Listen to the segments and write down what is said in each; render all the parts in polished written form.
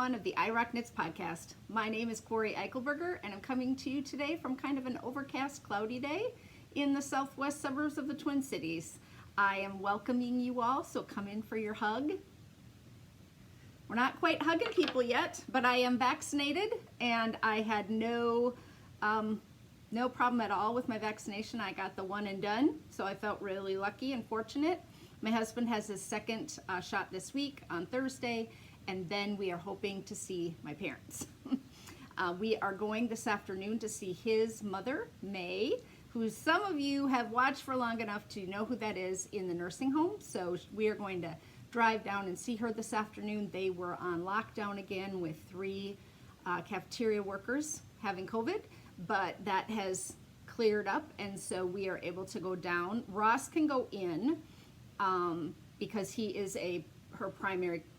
one of the IROCKNITTERS podcast. My name is Eichelberger, and I'm coming to you today from kind of an overcast, cloudy day in the southwest suburbs of the Twin Cities. I am welcoming you all, so come in for your hug. We're not quite hugging people yet, but I am vaccinated, and I had no problem at all with my vaccination. I got the one and done, so I felt really lucky and fortunate. My husband has his second shot this week on Thursday, and then we are hoping to see my parents. We are going this afternoon to see his mother, May, who some of you have watched for long enough to know who that is in the nursing home. So we are going to drive down and see her this afternoon. They were on lockdown again with 3 cafeteria workers having COVID, but that has cleared up, and so we are able to go down. Ross can go in because he is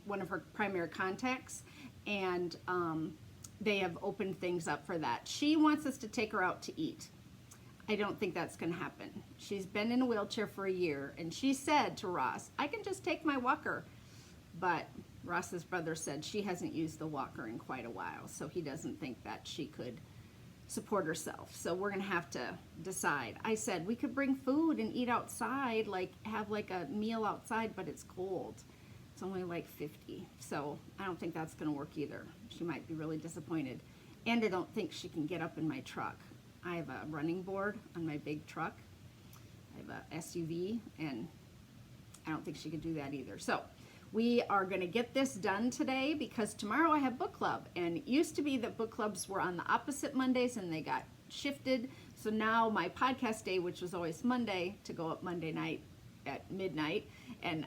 one of her primary contacts, and they have opened things up for that. She wants us to take her out to eat. I don't think that's going to happen. She's been in a wheelchair for a year, and she said to Ross, I can just take my walker. But Ross's brother said she hasn't used the walker in quite a while, so he doesn't think that she could support herself. So we're going to have to decide. I said we could bring food and eat outside, like have like a meal outside, but it's cold. It's only like 50. So I don't think that's going to work either. She might be really disappointed. And I don't think she can get up in my truck. I have a running board on my big truck. I have a SUV, and I don't think she could do that either. So we are going to get this done today because tomorrow I have book club, and it used to be that book clubs were on the opposite Mondays and they got shifted. So now my podcast day, which was always Monday, to go up Monday night at midnight and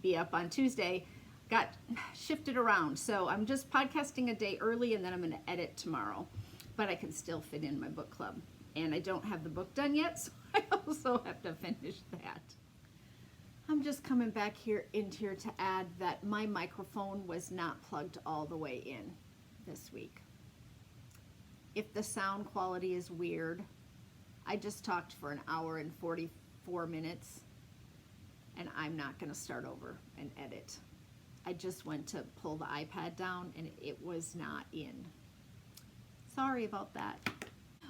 be up on Tuesday, got shifted around. So I'm just podcasting a day early, and then I'm going to edit tomorrow. But I can still fit in my book club. And I don't have the book done yet, so I also have to finish that. I'm just coming back in here to add that my microphone was not plugged all the way in this week. If the sound quality is weird, I just talked for an hour and 44 minutes, and I'm not going to start over and edit. I just went to pull the iPad down, and it was not in. Sorry about that.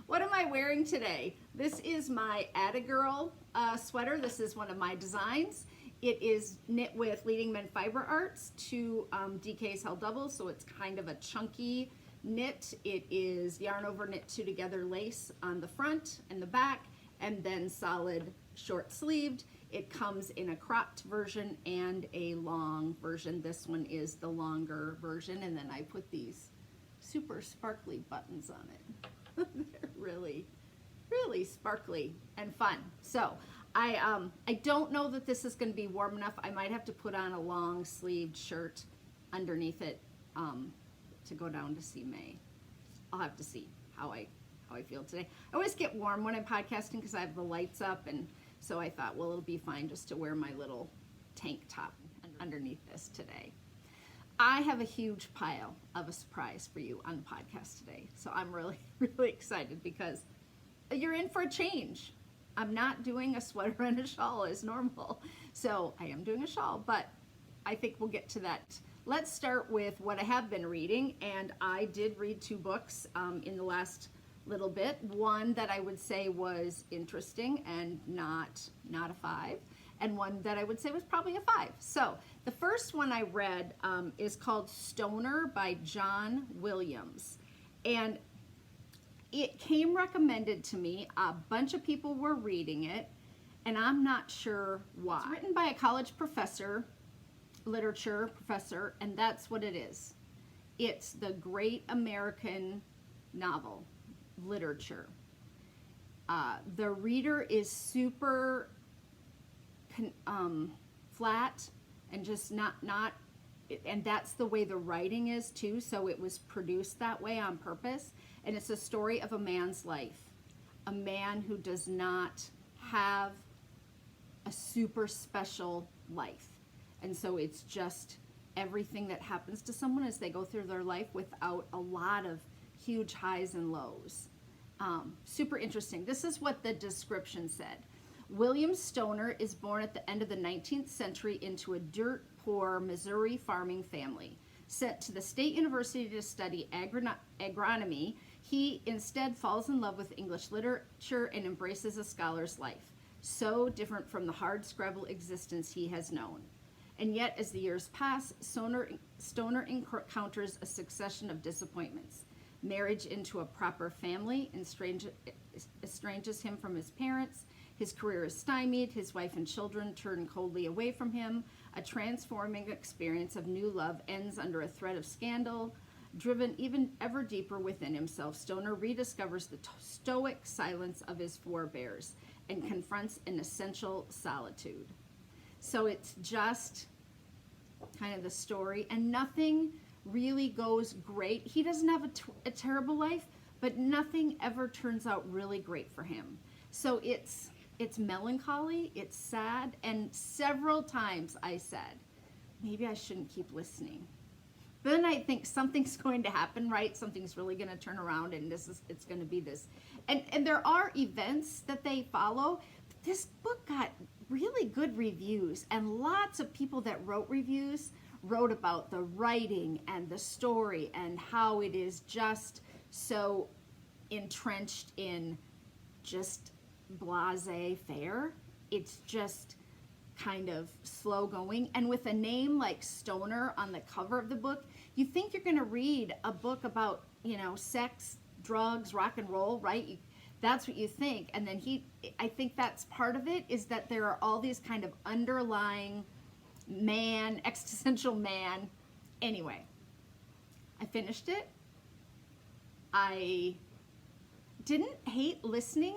What am I wearing today? This is my AttaGirl sweater. This is one of my designs. It is knit with Leading Men Fiber Arts, 2 DKs held double, so it's kind of a chunky knit. It is yarn over knit 2 together lace on the front and the back, and then solid short sleeved. It comes in a cropped version and a long version. This one is the longer version, and then I put these super sparkly buttons on it. They're really, really sparkly and fun. So I don't know that this is going to be warm enough. I might have to put on a long sleeved shirt underneath it to go down to see May. I'll have to see how I feel today. I always get warm when I'm podcasting because I have the lights up, and so I thought, well, it'll be fine just to wear my little tank top underneath this today. I have a huge pile of a surprise for you on the podcast today. So I'm really, really excited because you're in for a change. I'm not doing a sweater and a shawl as normal. So I am doing a shawl, but I think we'll get to that. Let's start with what I have been reading. And I did read 2 books in the last little bit. One that I would say was interesting and not a 5. And one that I would say was probably a 5. So the first one I read is called Stoner by John Williams. And it came recommended to me. A bunch of people were reading it, and I'm not sure why. It's written by a college professor, literature professor, and that's what it is. It's the great American novel, literature. The reader is super flat and just not, and that's the way the writing is too, so it was produced that way on purpose. And it's a story of a man's life, a man who does not have a super special life, and so it's just everything that happens to someone as they go through their life without a lot of huge highs and lows. Super interesting. This is what the description said. William Stoner is born at the end of the 19th century into a dirt poor Missouri farming family. Sent to the State University to study agronomy, he instead falls in love with English literature and embraces a scholar's life, so different from the hard-scrabble existence he has known. And yet, as the years pass, Stoner encounters a succession of disappointments. Marriage into a proper family estranges him from his parents. His career is stymied. His wife and children turn coldly away from him. A transforming experience of new love ends under a threat of scandal. Driven even ever deeper within himself, Stoner rediscovers the stoic silence of his forebears and confronts an essential solitude. So it's just kind of the story, and nothing really goes great. He doesn't have a terrible life, but nothing ever turns out really great for him. So it's melancholy, it's sad, and several times I said, maybe I shouldn't keep listening. But then I think something's going to happen, right? Something's really going to turn around, and it's going to be this. And there are events that they follow. But this book got really good reviews, and lots of people that wrote reviews wrote about the writing and the story and how it is just so entrenched in just blasé fare. It's just kind of slow going, and with a name like Stoner on the cover of the book, you think you're going to read a book about, sex, drugs, rock and roll, right? That's what you think. And then I think that's part of it, is that there are all these kind of underlying existential man. Anyway, I finished it. I didn't hate listening.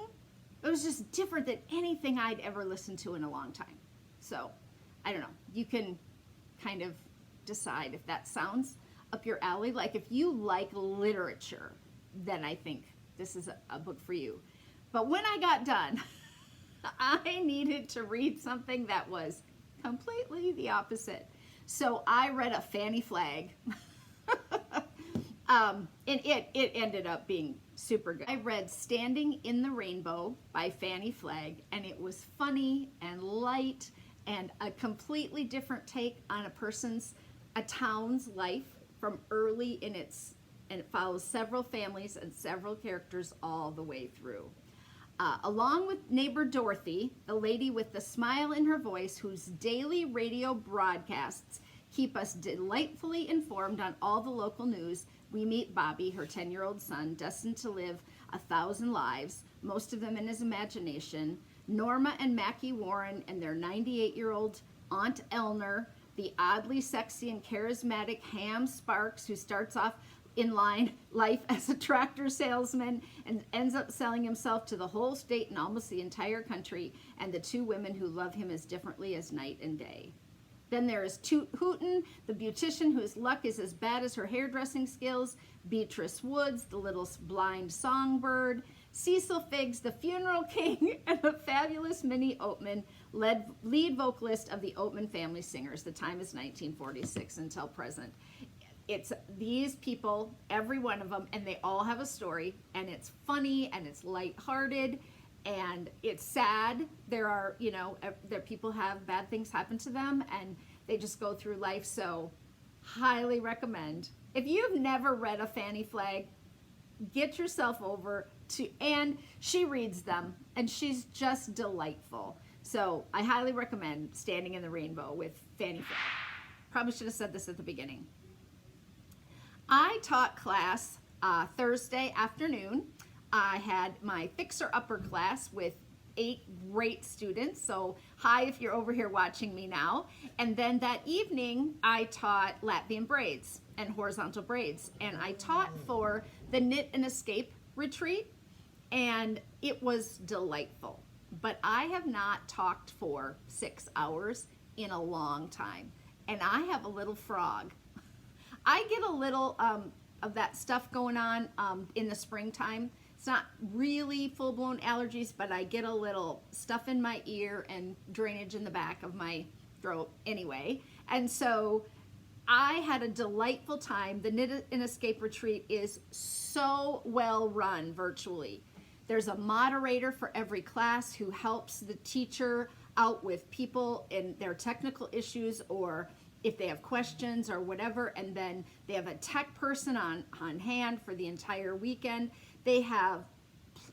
It was just different than anything I'd ever listened to in a long time. So, I don't know. You can kind of decide if that sounds up your alley. Like, if you like literature, then I think this is a book for you. But when I got done, I needed to read something that was completely the opposite. So I read a Fannie Flagg. And it ended up being super good. I read Standing in the Rainbow by Fannie Flagg, and it was funny and light and a completely different take on a town's life from early in and it follows several families and several characters all the way through. Along with neighbor Dorothy, the lady with the smile in her voice, whose daily radio broadcasts keep us delightfully informed on all the local news, we meet Bobby, her 10-year-old son, destined to live 1,000 lives, most of them in his imagination, Norma and Mackie Warren and their 98-year-old Aunt Elner, the oddly sexy and charismatic Ham Sparks, who starts off in life as a tractor salesman and ends up selling himself to the whole state and almost the entire country, and the two women who love him as differently as night and day. Then there is Hooten, the beautician whose luck is as bad as her hairdressing skills, Beatrice Woods, the little blind songbird, Cecil Figgs, the funeral king, and the fabulous Minnie Oatman, lead vocalist of the Oatman Family Singers. The time is 1946 until present. It's these people, every one of them, and they all have a story, and it's funny, and it's lighthearted, and it's sad. There people have bad things happen to them, and they just go through life, so highly recommend. If you've never read a Fannie Flagg, get yourself over to, and she reads them, and she's just delightful. So I highly recommend Standing in the Rainbow with Fannie Flagg. Probably should have said this at the beginning. I taught class Thursday afternoon. I had my fixer-upper class with 8 great students. So hi if you're over here watching me now. And then that evening, I taught Latvian braids and horizontal braids. And I taught for the Knit and Escape retreat, and it was delightful. But I have not talked for 6 hours in a long time. And I have a little frog. I get a little of that stuff going on in the springtime. It's not really full-blown allergies, but I get a little stuff in my ear and drainage in the back of my throat anyway. And so I had a delightful time. The Knit and Escape retreat is so well run virtually. There's a moderator for every class who helps the teacher out with people in their technical issues or if they have questions or whatever, and then they have a tech person on hand for the entire weekend. They have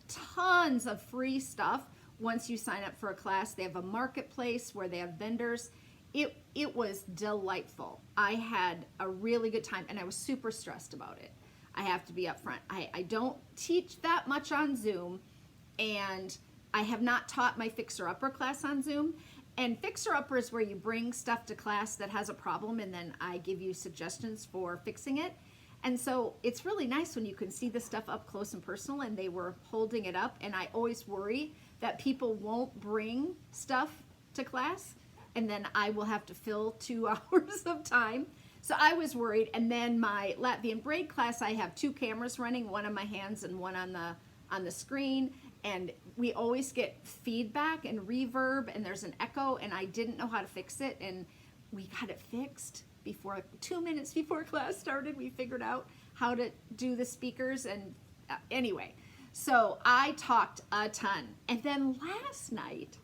tons of free stuff once you sign up for a class. They have a marketplace where they have vendors. It was delightful. I had a really good time, and I was super stressed about it. I have to be upfront. I don't teach that much on Zoom, and I have not taught my Fixer Upper class on Zoom. And Fixer Upper is where you bring stuff to class that has a problem, and then I give you suggestions for fixing it. And so it's really nice when you can see the stuff up close and personal, and they were holding it up. And I always worry that people won't bring stuff to class, and then I will have to fill 2 hours of time. So I was worried. And then my Latvian braid class, I have 2 cameras running, one on my hands and one on the screen. And we always get feedback and reverb, and there's an echo, and I didn't know how to fix it. And we got it fixed before 2 minutes before class started. We figured out how to do the speakers. And anyway, so I talked a ton. And then last night,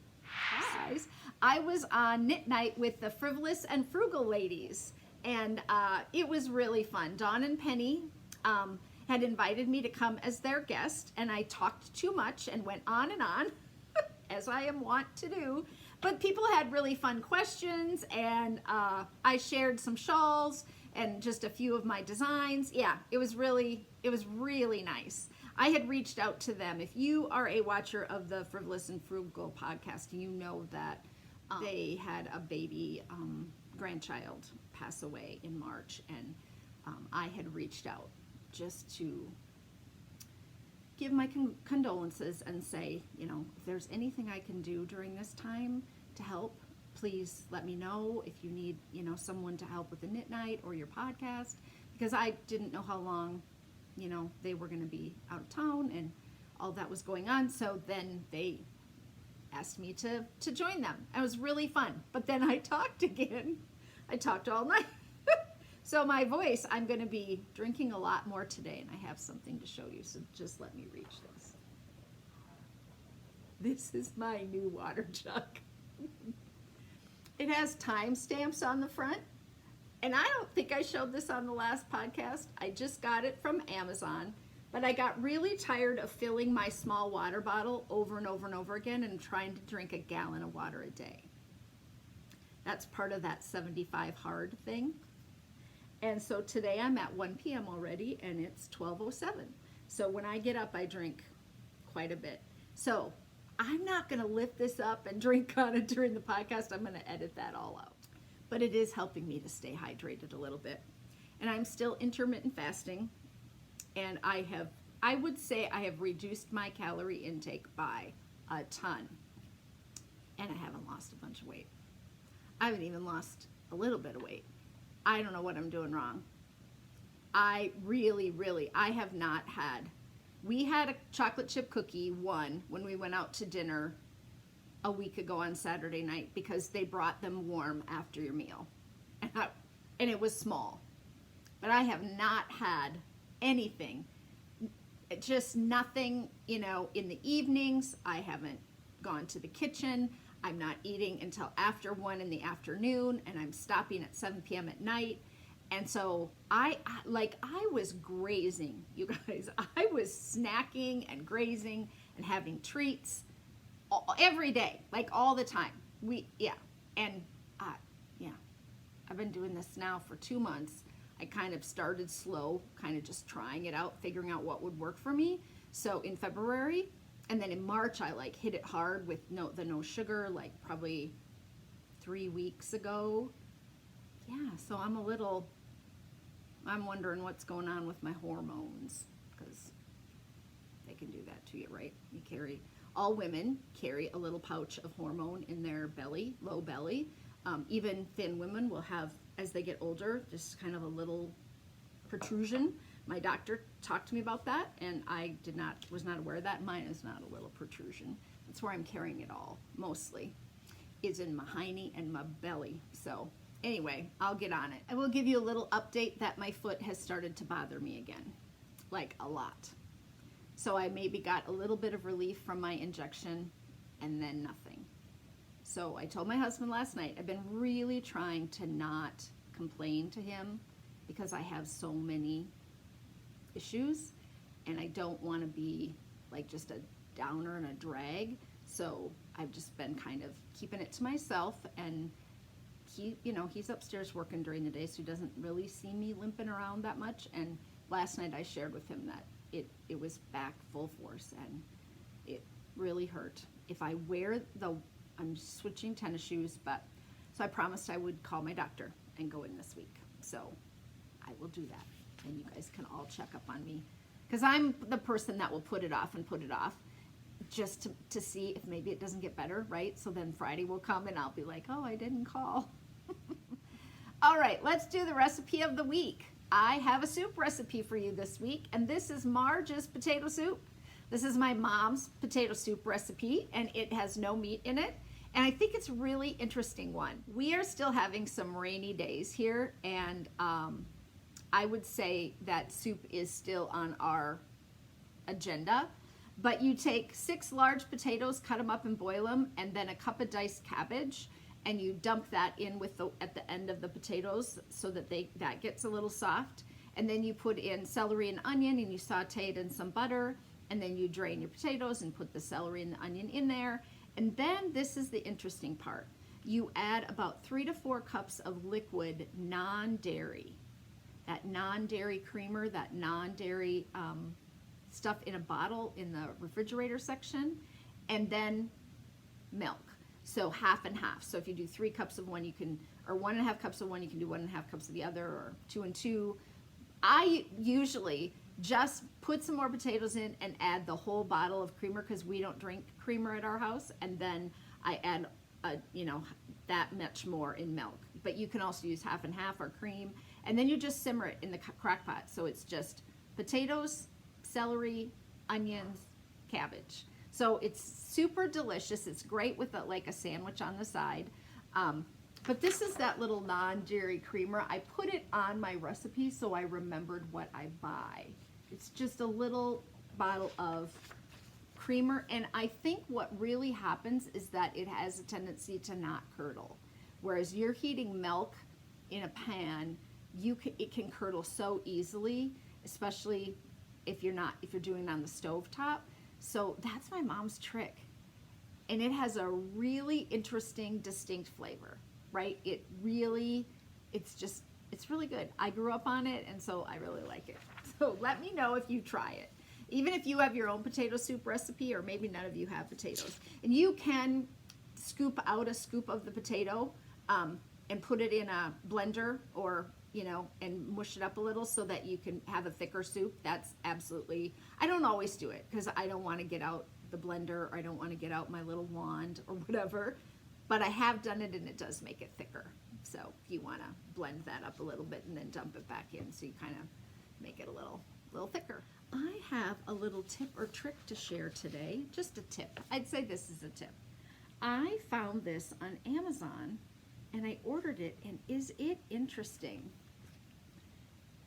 guys, I was on Knit Night with the Frivolous and Frugal ladies, and it was really fun. Dawn and Penny had invited me to come as their guest, and I talked too much and went on and on, as I am wont to do. But people had really fun questions, and I shared some shawls and just a few of my designs. Yeah, it was really nice. I had reached out to them. If you are a watcher of the Frivolous and Frugal podcast, you know that they had a baby grandchild pass away in March, and I had reached out just to give my condolences and say, you know, if there's anything I can do during this time to help, please let me know. If you need, you know, someone to help with the Knit Night or your podcast, because I didn't know how long, you know, they were going to be out of town and all that was going on. So then they asked me to join them. It was really fun. But then I talked again. I talked all night. So my voice, I'm going to be drinking a lot more today, and I have something to show you. So just let me reach this. This is my new water jug. It has timestamps on the front. And I don't think I showed this on the last podcast. I just got it from Amazon. But I got really tired of filling my small water bottle over and over and over again and trying to drink a gallon of water a day. That's part of that 75 hard thing. And so today I'm at 1 p.m. already, and it's 12:07. So when I get up, I drink quite a bit. So I'm not going to lift this up and drink on it during the podcast. I'm going to edit that all out. But it is helping me to stay hydrated a little bit. And I'm still intermittent fasting. And I would say I have reduced my calorie intake by a ton. And I haven't lost a bunch of weight. I haven't even lost a little bit of weight. I don't know what I'm doing wrong. I have not had. We had a chocolate chip cookie, one, when we went out to dinner a week ago on Saturday night, because they brought them warm after your meal. And it was small. But I have not had anything. Just nothing, you know, in the evenings. I haven't gone to the kitchen. I'm not eating until after 1 in the afternoon, and I'm stopping at 7 p.m. at night. And so I was grazing, you guys. I was snacking and grazing and having treats every day, like all the time. I've been doing this now for 2 months. I kind of started slow, kind of just trying it out, figuring out what would work for me. So in February, and then in March, I like hit it hard with the no sugar, like probably 3 weeks ago. Yeah, so I'm wondering what's going on with my hormones, because they can do that to you, right? All women carry a little pouch of hormone in their belly, low belly. Even thin women will have, as they get older, just kind of a little protrusion. My doctor talked to me about that, and I was not aware of that. Mine is not a little protrusion. That's where I'm carrying it all, mostly, is in my hiney and my belly. So anyway, I'll get on it. I will give you a little update that my foot has started to bother me again, like a lot. So I maybe got a little bit of relief from my injection, and then nothing. So I told my husband last night, I've been really trying to not complain to him because I have so many issues and I don't want to be like just a downer and a drag. So I've just been kind of keeping it to myself, and he, you know, he's upstairs working during the day, so he doesn't really see me limping around that much. And last night I shared with him that it was back full force and it really hurt. If I wear I'm switching tennis shoes, but so I promised I would call my doctor and go in this week. So I will do that, and you guys can all check up on me, because I'm the person that will put it off and put it off just to see if maybe it doesn't get better, right? So then Friday will come and I'll be like, oh, I didn't call. All right, let's do the recipe of the week. I have a soup recipe for you this week, and this is Marj's potato soup. This is my mom's potato soup recipe, and it has no meat in it. And I think it's a really interesting one. We are still having some rainy days here, and I would say that soup is still on our agenda. But you take 6 large potatoes, cut them up and boil them, and then a cup of diced cabbage, and you dump that in with at the end of the potatoes so that that gets a little soft. And then you put in celery and onion, and you saute it in some butter, and then you drain your potatoes and put the celery and the onion in there. And then this is the interesting part. You add about 3 to 4 cups of liquid non-dairy. That non-dairy creamer, that non-dairy stuff in a bottle in the refrigerator section, and then milk. So half and half. So if you do 3 cups of one, you can, or 1.5 cups of one, you can do 1.5 cups of the other, or 2 and 2. I usually just put some more potatoes in and add the whole bottle of creamer, because we don't drink creamer at our house, and then I add that much more in milk. But you can also use half and half or cream, and then you just simmer it in the crock pot. So it's just potatoes, celery, onions, cabbage. So it's super delicious. It's great with like a sandwich on the side. But this is that little non-dairy creamer. I put it on my recipe so I remembered what I buy. It's just a little bottle of creamer, and I think what really happens is that it has a tendency to not curdle. Whereas you're heating milk in a pan, it can curdle so easily, especially if you're doing it on the stove top. So that's my mom's trick. And it has a really interesting, distinct flavor, right? It's really good. I grew up on it, and so I really like it. So let me know if you try it. Even if you have your own potato soup recipe, or maybe none of you have potatoes. And you can scoop out a scoop of the potato and put it in a blender, or and mush it up a little so that you can have a thicker soup. That's absolutely, I don't always do it because I don't want to get out the blender, or I don't want to get out my little wand or whatever, but I have done it and it does make it thicker. So if you want to blend that up a little bit and then dump it back in, so you kind of make it a little thicker. I have a little tip or trick to share today, just a tip. I'd say this is a tip. I found this on Amazon and I ordered it, and is it interesting?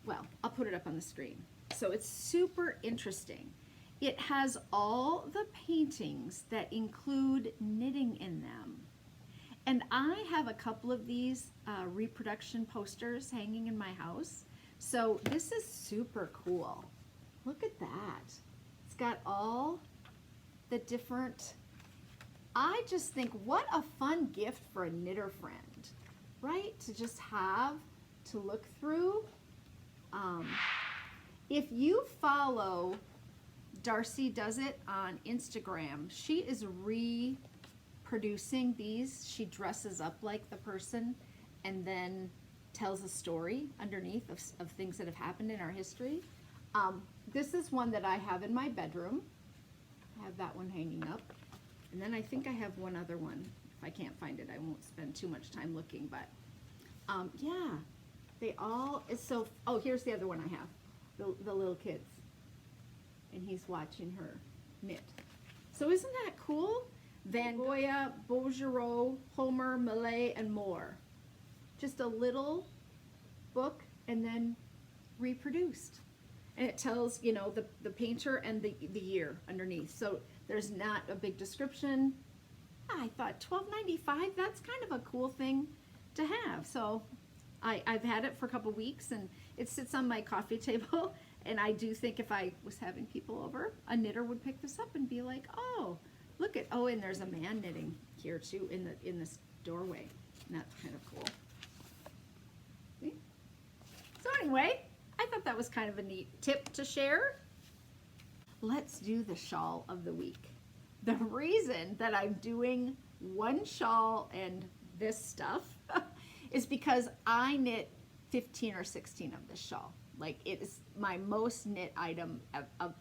Well, I'll put it up on the screen. So it's super interesting. It has all the paintings that include knitting in them. And I have a couple of these reproduction posters hanging in my house. So this is super cool. Look at that. It's got all the different, I just think what a fun gift for a knitter friend, right? To just have to look through. If you follow Darcy Does It on Instagram, she is reproducing these. She dresses up like the person and then tells a story underneath of things that have happened in our history. This is one that I have in my bedroom. I have that one hanging up. And then I think I have one other one. If I can't find it, I won't spend too much time looking, but yeah, they all, so, oh, here's the other one I have, the little kids. And he's watching her knit. So isn't that cool? Van Goya, Bouguereau, Homer, Millay, and more. Just a little book and then reproduced. And it tells, the painter and the year underneath. So there's not a big description. I thought $12.95, that's kind of a cool thing to have. So I've had it for a couple weeks, and it sits on my coffee table. And I do think if I was having people over, a knitter would pick this up and be like, oh, look at, oh, and there's a man knitting here too in this doorway. And that's kind of cool. See? So anyway, I thought that was kind of a neat tip to share. Let's do the shawl of the week. The reason that I'm doing one shawl and this stuff is because I knit 15 or 16 of this shawl. Like, it is my most knit item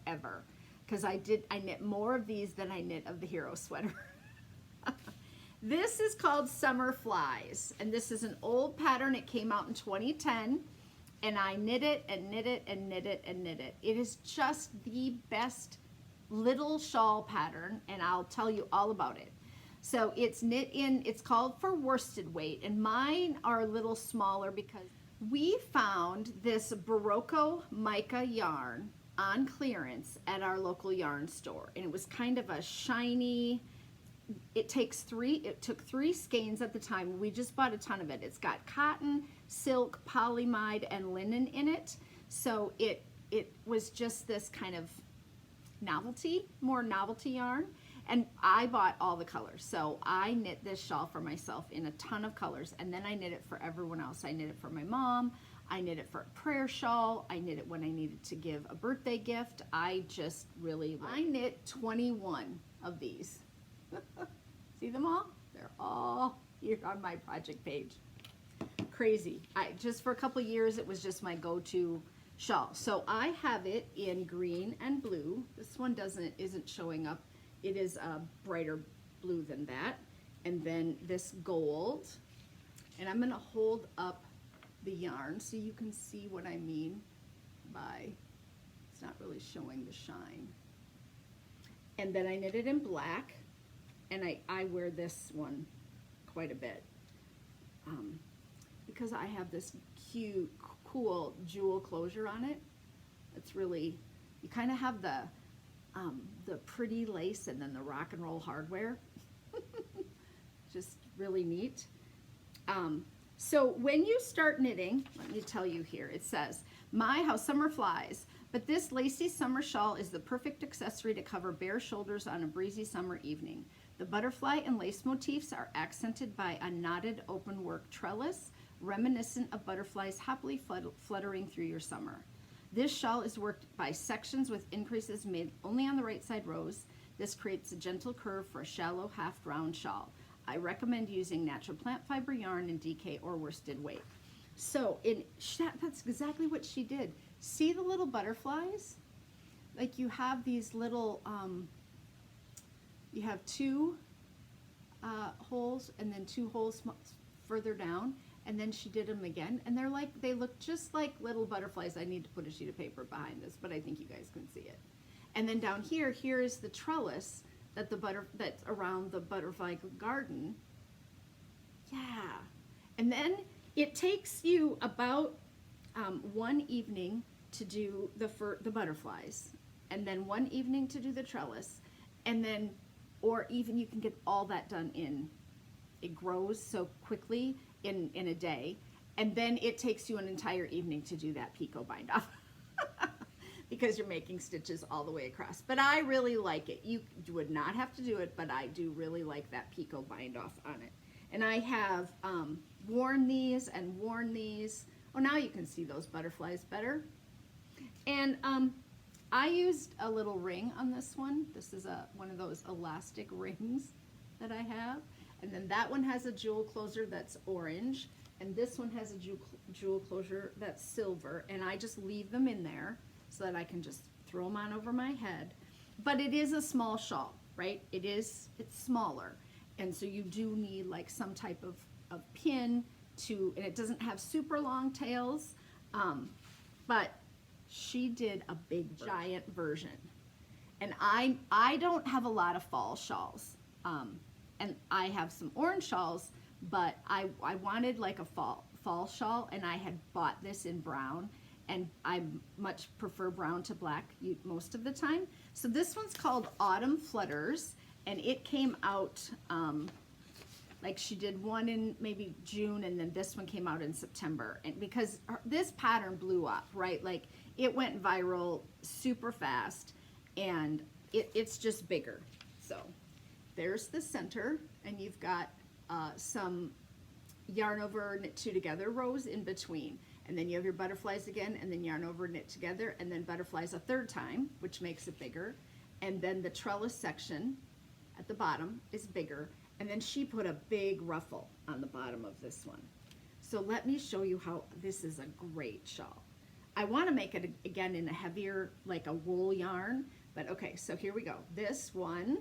ever, because I knit more of these than I knit of the hero sweater. This is called Summer Flies, and this is an old pattern. It came out in 2010, and I knit it and knit it and knit it and knit it. It is just the best little shawl pattern, and I'll tell you all about it. So it's knit in, it's called for worsted weight, and mine are a little smaller because we found this Barocco mica yarn on clearance at our local yarn store, and it was kind of a shiny, it took 3 skeins at the time. We just bought a ton of it. It's got cotton, silk, polyamide, and linen in it. So it was just this kind of more novelty yarn. And I bought all the colors. So I knit this shawl for myself in a ton of colors, and then I knit it for everyone else. I knit it for my mom. I knit it for a prayer shawl. I knit it when I needed to give a birthday gift. I just really, I knit 21 of these. See them all? They're all here on my project page. Crazy. Just for a couple years, it was just my go-to shawl. So I have it in green and blue. This one isn't showing up. It is a brighter blue than that. And then this gold. And I'm gonna hold up the yarn so you can see what I mean by, it's not really showing the shine. And then I knit it in black, and I wear this one quite a bit because I have this cute, cool jewel closure on it. It's really, you kind of have the pretty lace and then the rock and roll hardware. Just really neat. So when you start knitting, let me tell you here, it says, my, how summer flies, but this lacy summer shawl is the perfect accessory to cover bare shoulders on a breezy summer evening. The butterfly and lace motifs are accented by a knotted open work trellis, reminiscent of butterflies happily fluttering through your summer. This shawl is worked by sections with increases made only on the right side rows. This creates a gentle curve for a shallow half-round shawl. I recommend using natural plant fiber yarn in DK or worsted weight. So that's exactly what she did. See the little butterflies? Like you have these little, you have 2 holes and then 2 holes further down, and then she did them again, and they look just like little butterflies. I need to put a sheet of paper behind this, but I think you guys can see it. And then down here is the trellis that that's around the butterfly garden. Yeah. And then it takes you about 1 evening to do the butterflies, and then 1 evening to do the trellis, and then, or even you can get all that done it grows so quickly in a day, and then it takes you an entire evening to do that picot bind off. Because you're making stitches all the way across. But I really like it. You would not have to do it, but I do really like that picot bind off on it. And I have worn these and worn these. Oh, now you can see those butterflies better. And I used a little ring on this one. This is one of those elastic rings that I have. And then that one has a jewel closure that's orange. And this one has a jewel closure that's silver. And I just leave them in there so that I can just throw them on over my head. But it is a small shawl, right? It's smaller. And so you do need like some type of pin and it doesn't have super long tails, but she did a big giant version. And I don't have a lot of fall shawls. And I have some orange shawls, but I wanted like a fall shawl, and I had bought this in brown. And I much prefer brown to black most of the time. So this one's called Autumn Flutters, and it came out, like she did one in maybe June, and then this one came out in September. And because this pattern blew up, right? Like it went viral super fast, and it's just bigger. So there's the center, and you've got some yarn over, knit two together rows in between. And then you have your butterflies again, and then yarn over, knit together, and then butterflies a third time, which makes it bigger. And then the trellis section at the bottom is bigger. And then she put a big ruffle on the bottom of this one. So let me show you how this is a great shawl. I want to make it again in a heavier, like a wool yarn, but okay, so here we go. This 1,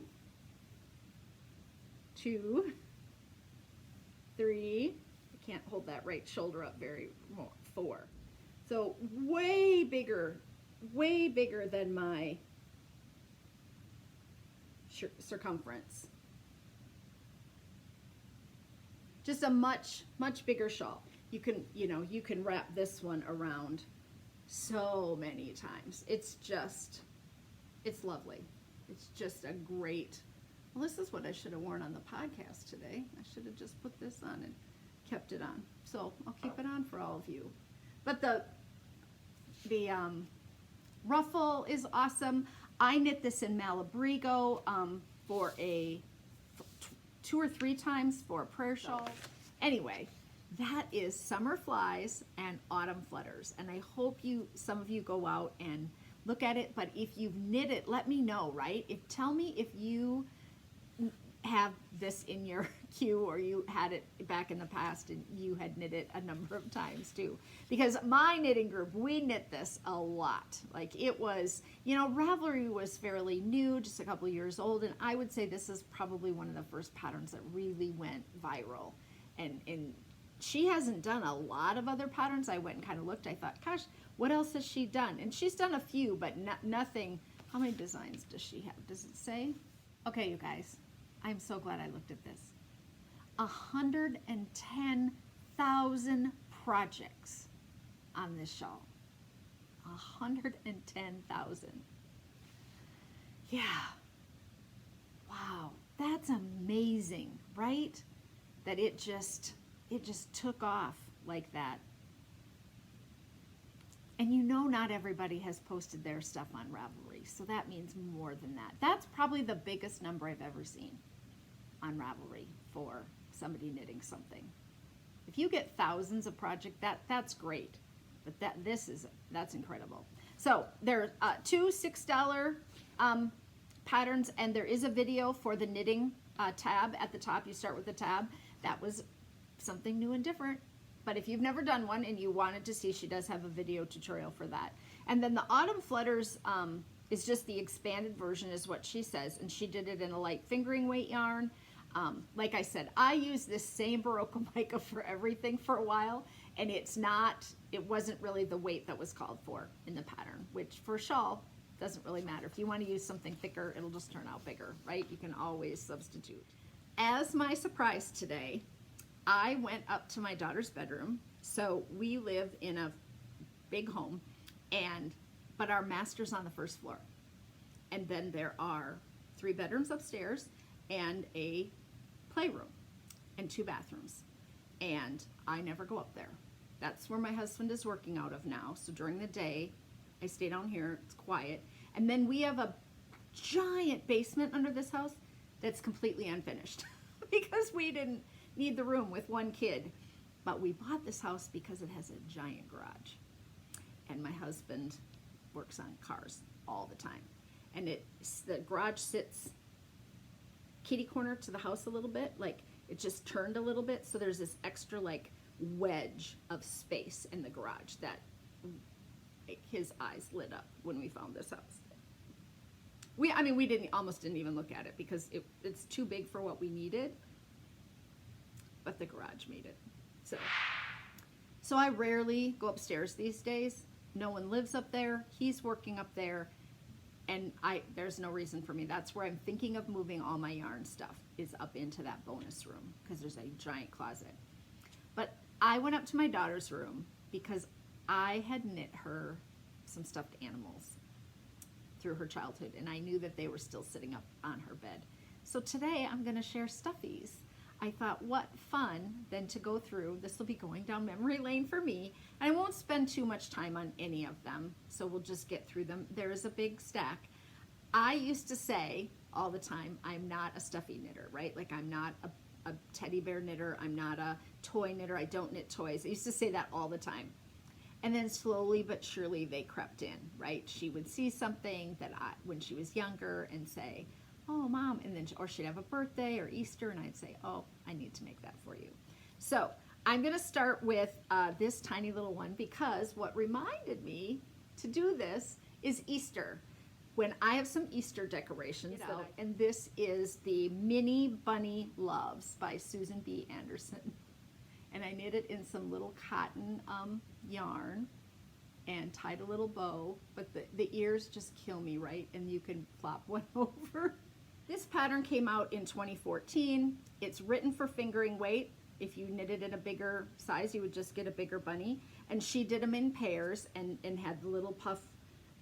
2, 3, I can't hold that right shoulder up very more, 4. So way bigger than my circumference. Just a much bigger shawl. You can, you know, you can wrap this one around so many times. It's just, it's lovely. It's just a great, well, this is what I should have worn on the podcast today. I should have just put this on and kept it on. So I'll keep it on for all of you. But the ruffle is awesome. I knit this in Malabrigo for a 2 or 3 times for a prayer shawl. Anyway, that is Summer Flies and Autumn Flutters. And I hope some of you go out and look at it. But if you've knit it, let me know, right? Tell me if you have this in your queue, or you had it back in the past and you had knit it a number of times too. Because my knitting group, we knit this a lot. Like it was, you know, Ravelry was fairly new, just a couple years old, and I would say this is probably one of the first patterns that really went viral. And she hasn't done a lot of other patterns. I went and kind of looked. I thought, gosh, what else has she done? And she's done a few, but nothing. How many designs does she have? Does it say? Okay, you guys, I'm so glad I looked at this. 110,000 projects on this shawl. 110,000. Yeah. Wow, that's amazing, right? That it just took off like that. And you know, not everybody has posted their stuff on Ravelry, so that means more than that. That's probably the biggest number I've ever seen on Ravelry for somebody knitting something. If you get thousands of projects, that's great, but that's incredible. So there are 2 $6 patterns, and there is a video for the knitting tab at the top. You start with the tab. That was something new and different. But if you've never done one and you wanted to see, she does have a video tutorial for that. And then the Autumn Flutters is just the expanded version, is what she says, and she did it in a light fingering weight yarn. Like I said, I use this same Barocco mica for everything for a while, and it wasn't really the weight that was called for in the pattern, which for a shawl doesn't really matter. If you want to use something thicker, it'll just turn out bigger, right? You can always substitute. As my surprise today, I went up to my daughter's bedroom. So we live in a big home, but our master's on the first floor. And then there are 3 bedrooms upstairs and a playroom and 2 bathrooms. And I never go up there. That's where my husband is working out of now. So during the day, I stay down here, it's quiet. And then we have a giant basement under this house that's completely unfinished because we didn't need the room with 1 kid. But we bought this house because it has a giant garage. And my husband works on cars all the time. And the garage sits kitty corner to the house a little bit, like it just turned a little bit, so there's this extra like wedge of space in the garage that his eyes lit up when we found this house. We almost didn't even look at it because it's too big for what we needed, but the garage made it. So I rarely go upstairs these days. No one lives up there. He's working up there. And there's no reason for me. That's where I'm thinking of moving all my yarn stuff, is up into that bonus room, because there's a giant closet. But I went up to my daughter's room because I had knit her some stuffed animals through her childhood, and I knew that they were still sitting up on her bed. So today I'm going to share Stuffies. I thought, what fun then to go through. This will be going down memory lane for me. And I won't spend too much time on any of them, so we'll just get through them. There is a big stack. I used to say all the time, I'm not a stuffy knitter, right? Like I'm not a teddy bear knitter. I'm not a toy knitter. I don't knit toys. I used to say that all the time. And then slowly but surely they crept in, right? She would see something that when she was younger and say, oh, Mom, and then, or she'd have a birthday or Easter, and I'd say, oh, I need to make that for you. So I'm going to start with this tiny little one because what reminded me to do this is Easter. When I have some Easter decorations, and this is the Mini Bunny Loves by Susan B. Anderson. And I knit it in some little cotton yarn and tied a little bow, but the ears just kill me, right? And you can flop one over. This pattern came out in 2014. It's written for fingering weight. If you knit it in a bigger size, you would just get a bigger bunny. And she did them in pairs and had the little puff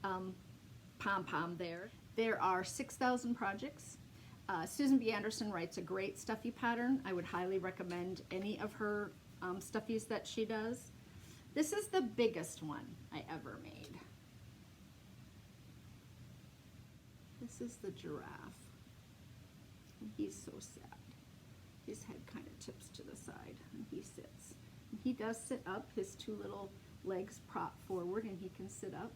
pom-pom there. There are 6,000 projects. Susan B. Anderson writes a great stuffy pattern. I would highly recommend any of her stuffies that she does. This is the biggest one I ever made. This is the giraffe. And he's so sad. His head kind of tips to the side and he sits. And he does sit up, his two little legs prop forward and he can sit up.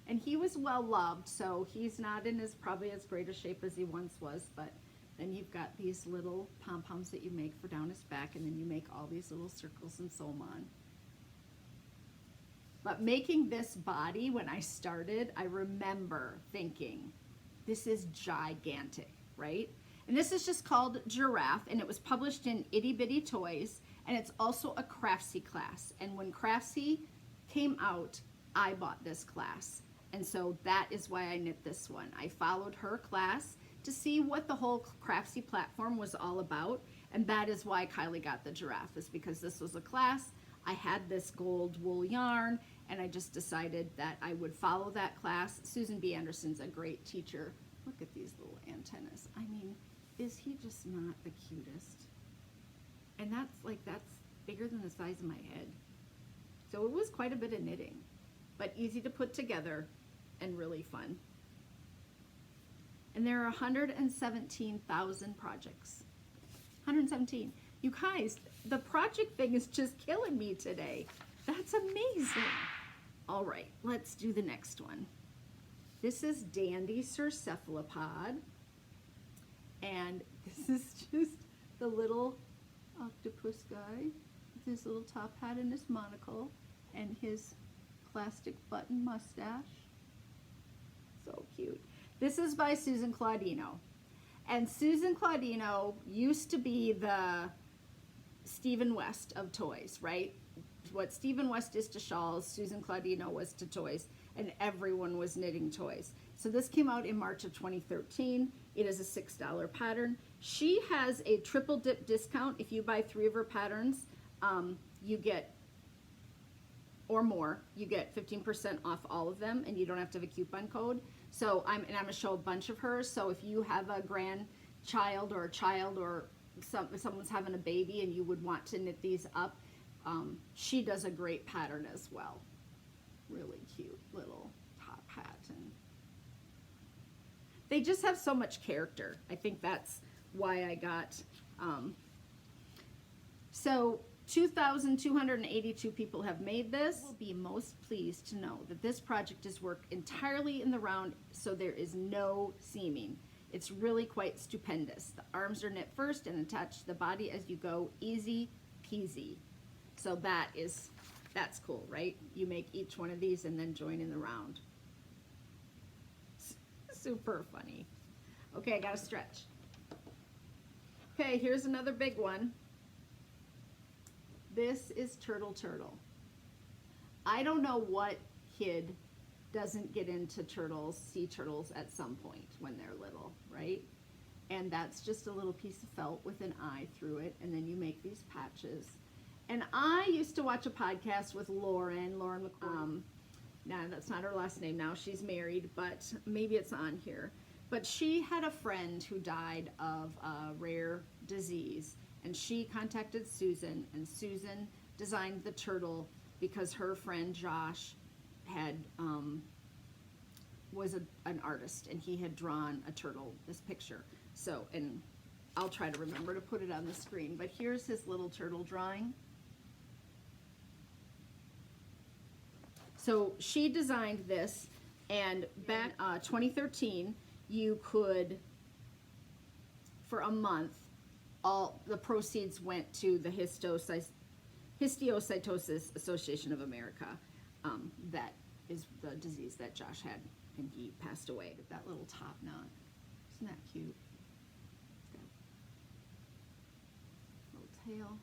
And he was well loved, so he's not in probably as great a shape as he once was, but then you've got these little pom-poms that you make for down his back, and then you make all these little circles and sew them on. But making this body, when I started, I remember thinking, this is gigantic, right? And this is just called Giraffe, and it was published in Itty Bitty Toys, and it's also a Craftsy class. And when Craftsy came out, I bought this class. And so that is why I knit this one. I followed her class to see what the whole Craftsy platform was all about. And that is why Kylie got the giraffe, is because this was a class. I had this gold wool yarn, and I just decided that I would follow that class. Susan B. Anderson's a great teacher. Look at these little antennas. I mean, is he just not the cutest? And that's bigger than the size of my head. So it was quite a bit of knitting, but easy to put together and really fun. And there are 117,000 projects. 117. You guys, the project thing is just killing me today. That's amazing. All right, let's do the next one. This is Dandy Sir Cephalopod. And this is just the little octopus guy with his little top hat and his monocle and his plastic button mustache. So cute. This is by Susan Claudino. And Susan Claudino used to be the Stephen West of toys, right? What Stephen West is to shawls, Susan Claudino was to toys, and everyone was knitting toys. So this came out in March of 2013. It is a $6 pattern. She has a triple dip discount. If you buy 3 of her patterns, you get, or more, you get 15% off all of them, and you don't have to have a coupon code. So I'm gonna show a bunch of hers. So if you have a grandchild or a child or someone's having a baby and you would want to knit these up, she does a great pattern as well. Really cute little top hat, and they just have so much character. I think that's why I got, so 2,282 people have made this. Will be most pleased to know that this project is worked entirely in the round, so there is no seaming. It's really quite stupendous. The arms are knit first and attached to the body as you go, easy peasy. So that's cool, right? You make each one of these and then join in the round. Super funny. Okay, I gotta stretch. Okay, here's another big one. This is Turtle Turtle. I don't know what kid doesn't get into turtles, sea turtles at some point when they're little, right? And that's just a little piece of felt with an eye through it, and then you make these patches. And I used to watch a podcast with Lauren McCoy. No, that's not her last name now. She's married, but maybe it's on here. But she had a friend who died of a rare disease, and she contacted Susan, and Susan designed the turtle because her friend Josh had was an artist, and he had drawn a turtle, this picture. So, and I'll try to remember to put it on the screen, but here's his little turtle drawing. So she designed this, and back 2013, you could, for a month, all the proceeds went to the Histiocytosis Association of America. That is the disease that Josh had, and he passed away. That little top knot, isn't that cute? Little tail,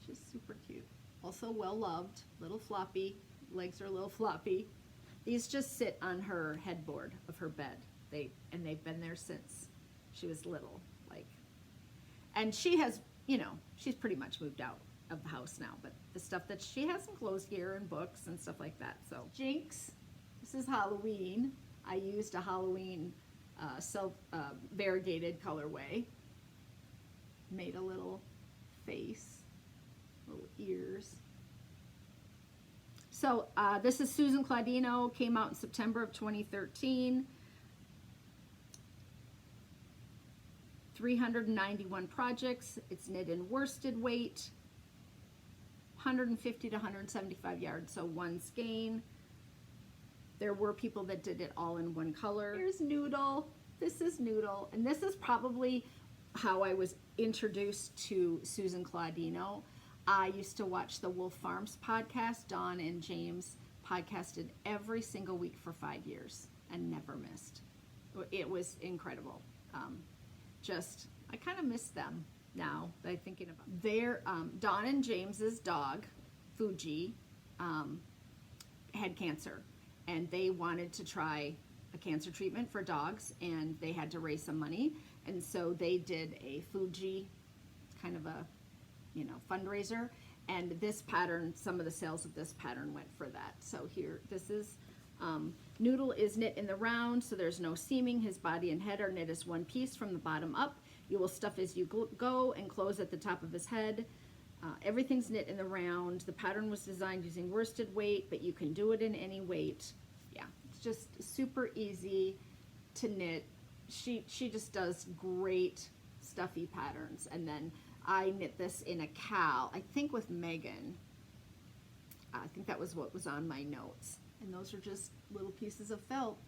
just super cute. Also well loved, little floppy, legs are a little floppy. These just sit on her headboard of her bed. And they've been there since she was little, like. And she has, you know, she's pretty much moved out of the house now, but the stuff that she has enclosed here and books and stuff like that. So Jinx, this is Halloween. I used a Halloween variegated colorway. Made a little face, little ears. So this is Susan Claudino, came out in September of 2013. 391 projects. It's knit in worsted weight, 150 to 175 yards, so one skein. There were people that did it all in one color. Here's Noodle. This is Noodle, and this is probably how I was introduced to Susan Claudino. I used to watch the Wolf Farms podcast. Dawn and James podcasted every single week for 5 years and never missed. It was incredible. I kind of miss them now that I'm thinking about it. Their Dawn and James's dog, Fuji, had cancer, and they wanted to try a cancer treatment for dogs, and they had to raise some money, and so they did a Fuji, kind of a, you know, fundraiser, and this pattern, some of the sales of this pattern went for that. So here, this is, Noodle is knit in the round, so there's no seaming. His body and head are knit as one piece from the bottom up. You will stuff as you go and close at the top of his head. Everything's knit in the round. The pattern was designed using worsted weight, but you can do it in any weight. Yeah, it's just super easy to knit. She just does great stuffy patterns. And then I knit this in a cowl, I think with Megan. I think that was what was on my notes. And those are just little pieces of felt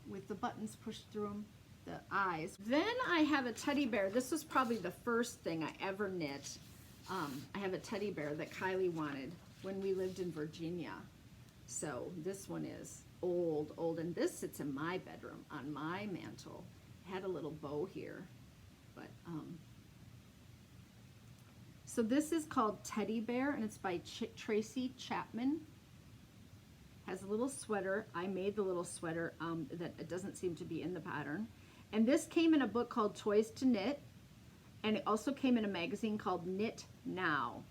with the buttons pushed through them, the eyes. Then I have a teddy bear. This was probably the first thing I ever knit. I have a teddy bear that Kylie wanted when we lived in Virginia. So this one is old, and this sits in my bedroom on my mantle. It had a little bow here, but so this is called Teddy Bear, and it's by Tracy Chapman. Has a little sweater. I made the little sweater that it doesn't seem to be in the pattern. And this came in a book called Toys to Knit, and it also came in a magazine called Knit Now.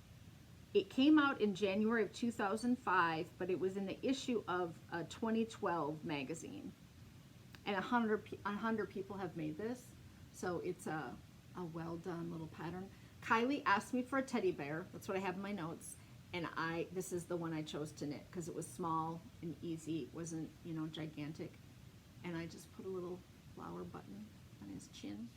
It came out in January of 2005, but it was in the issue of a 2012 magazine. And 100 people have made this, so it's a well done little pattern. Kylie asked me for a teddy bear. That's what I have in my notes. And this is the one I chose to knit because it was small and easy. It wasn't, you know, gigantic. And I just put a little flower button on his chin.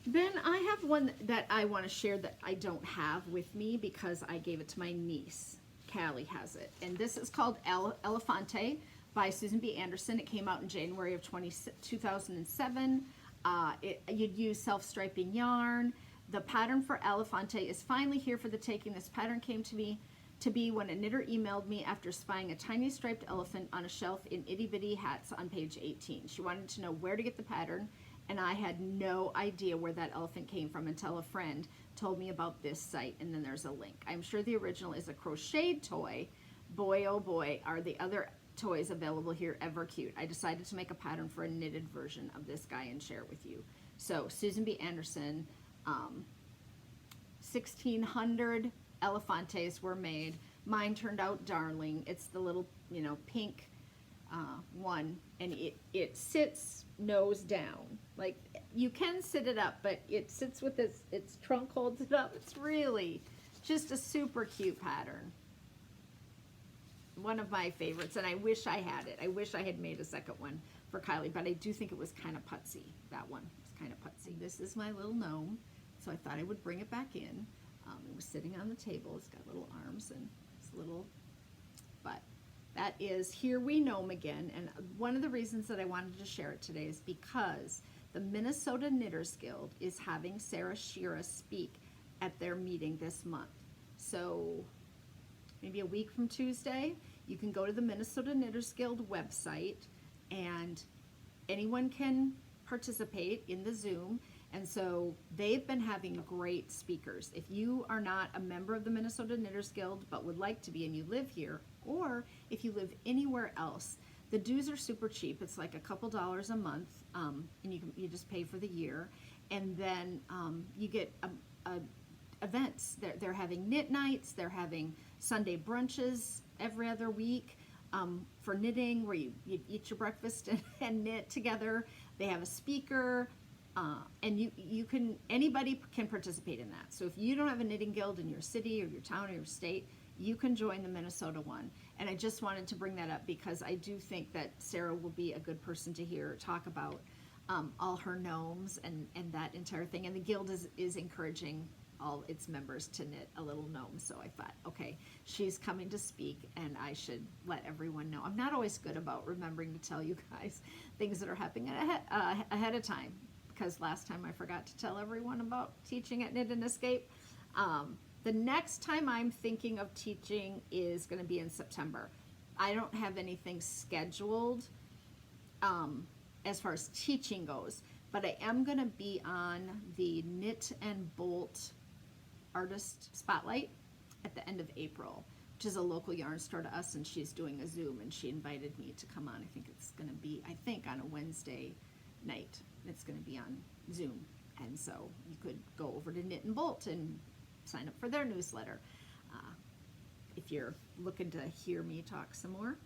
Then I have one that I want to share that I don't have with me because I gave it to my niece. Callie has it. And this is called Elefante by Susan B. Anderson. It came out in January of 2007. You'd use self-striping yarn. The pattern for Elefante is finally here for the taking. This pattern came to me when a knitter emailed me after spying a tiny striped elephant on a shelf in itty bitty hats on page 18. She wanted to know where to get the pattern, and I had no idea where that elephant came from until a friend told me about this site, and then there's a link. I'm sure the original is a crocheted toy. Boy, oh boy, are the other toys available here ever cute. I decided to make a pattern for a knitted version of this guy and share it with you. So Susan B. Anderson, 1,600 Elefantes were made. Mine turned out darling. It's the little, you know, pink one, and it sits nose down. Like, you can sit it up, but it sits with its trunk holds it up. It's really just a super cute pattern. One of my favorites, and I wish I had it. I wish I had made a second one for Kylie, but I do think it was kind of putsy. That one was kind of putsy. This is my little gnome, so I thought I would bring it back in. It was sitting on the table. It's got little arms and it's little, but that is Here We Gnome Again. And one of the reasons that I wanted to share it today is because the Minnesota Knitters Guild is having Sarah Schira speak at their meeting this month. So maybe a week from Tuesday, you can go to the Minnesota Knitters Guild website and anyone can participate in the Zoom. And so they've been having great speakers. If you are not a member of the Minnesota Knitters Guild but would like to be and you live here, or if you live anywhere else, the dues are super cheap. It's like a couple dollars a month, and you just pay for the year. And then you get events. They're having knit nights. They're having Sunday brunches every other week for knitting, where you eat your breakfast and knit together. They have a speaker. And anybody can participate in that. So if you don't have a knitting guild in your city or your town or your state, you can join the Minnesota one. And I just wanted to bring that up because I do think that Sarah will be a good person to hear talk about all her gnomes and that entire thing. And the guild is encouraging all its members to knit a little gnome. So I thought, okay, she's coming to speak and I should let everyone know. I'm not always good about remembering to tell you guys things that are happening ahead of time, because last time I forgot to tell everyone about teaching at Knit and Escape. The next time I'm thinking of teaching is going to be in September. I don't have anything scheduled as far as teaching goes, but I am going to be on the Knit and Bolt Artist Spotlight at the end of April, which is a local yarn store to us, and she's doing a Zoom, and she invited me to come on. I think it's going to be, on a Wednesday night. It's going to be on Zoom, and so you could go over to Knit and Bolt and sign up for their newsletter if you're looking to hear me talk some more.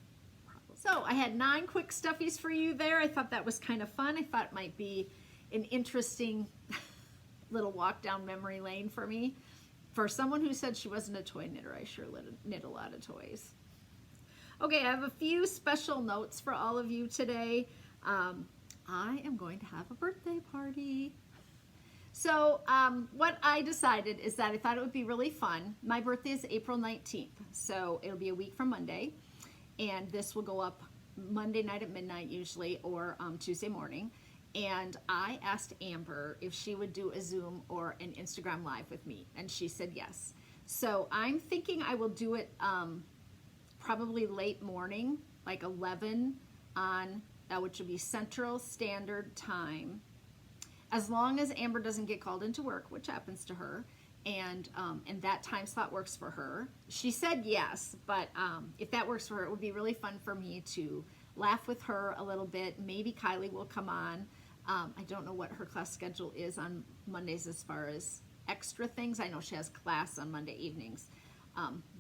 So I had 9 quick stuffies for you there. I thought that was kind of fun. I thought it might be an interesting little walk down memory lane for me. For someone who said she wasn't a toy knitter, I sure knit a lot of toys. Okay, I have a few special notes for all of you today. I am going to have a birthday party. So what I decided is that I thought it would be really fun. My birthday is April 19th, so it'll be a week from Monday. And this will go up Monday night at midnight usually, or Tuesday morning. And I asked Amber if she would do a Zoom or an Instagram Live with me, and she said yes. So I'm thinking I will do it probably late morning, like 11 on, which would be Central Standard Time, as long as Amber doesn't get called into work, which happens to her, and that time slot works for her. She said yes, but if that works for her, it would be really fun for me to laugh with her a little bit. Maybe Kylie will come on. I don't know what her class schedule is on Mondays as far as extra things. I know she has class on Monday evenings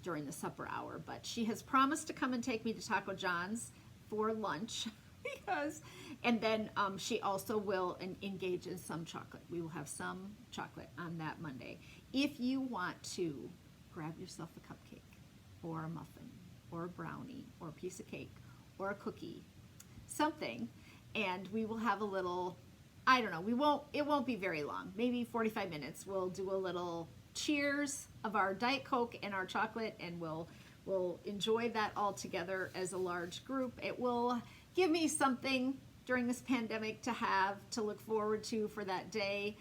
during the supper hour, but she has promised to come and take me to Taco John's for lunch. And then she also will engage in some chocolate. We will have some chocolate on that Monday. If you want to grab yourself a cupcake or a muffin or a brownie or a piece of cake or a cookie, something, and we will have a little, I don't know, it won't be very long, maybe 45 minutes. We'll do a little cheers of our Diet Coke and our chocolate, and we'll enjoy that all together as a large group. It will give me something during this pandemic to look forward to for that day.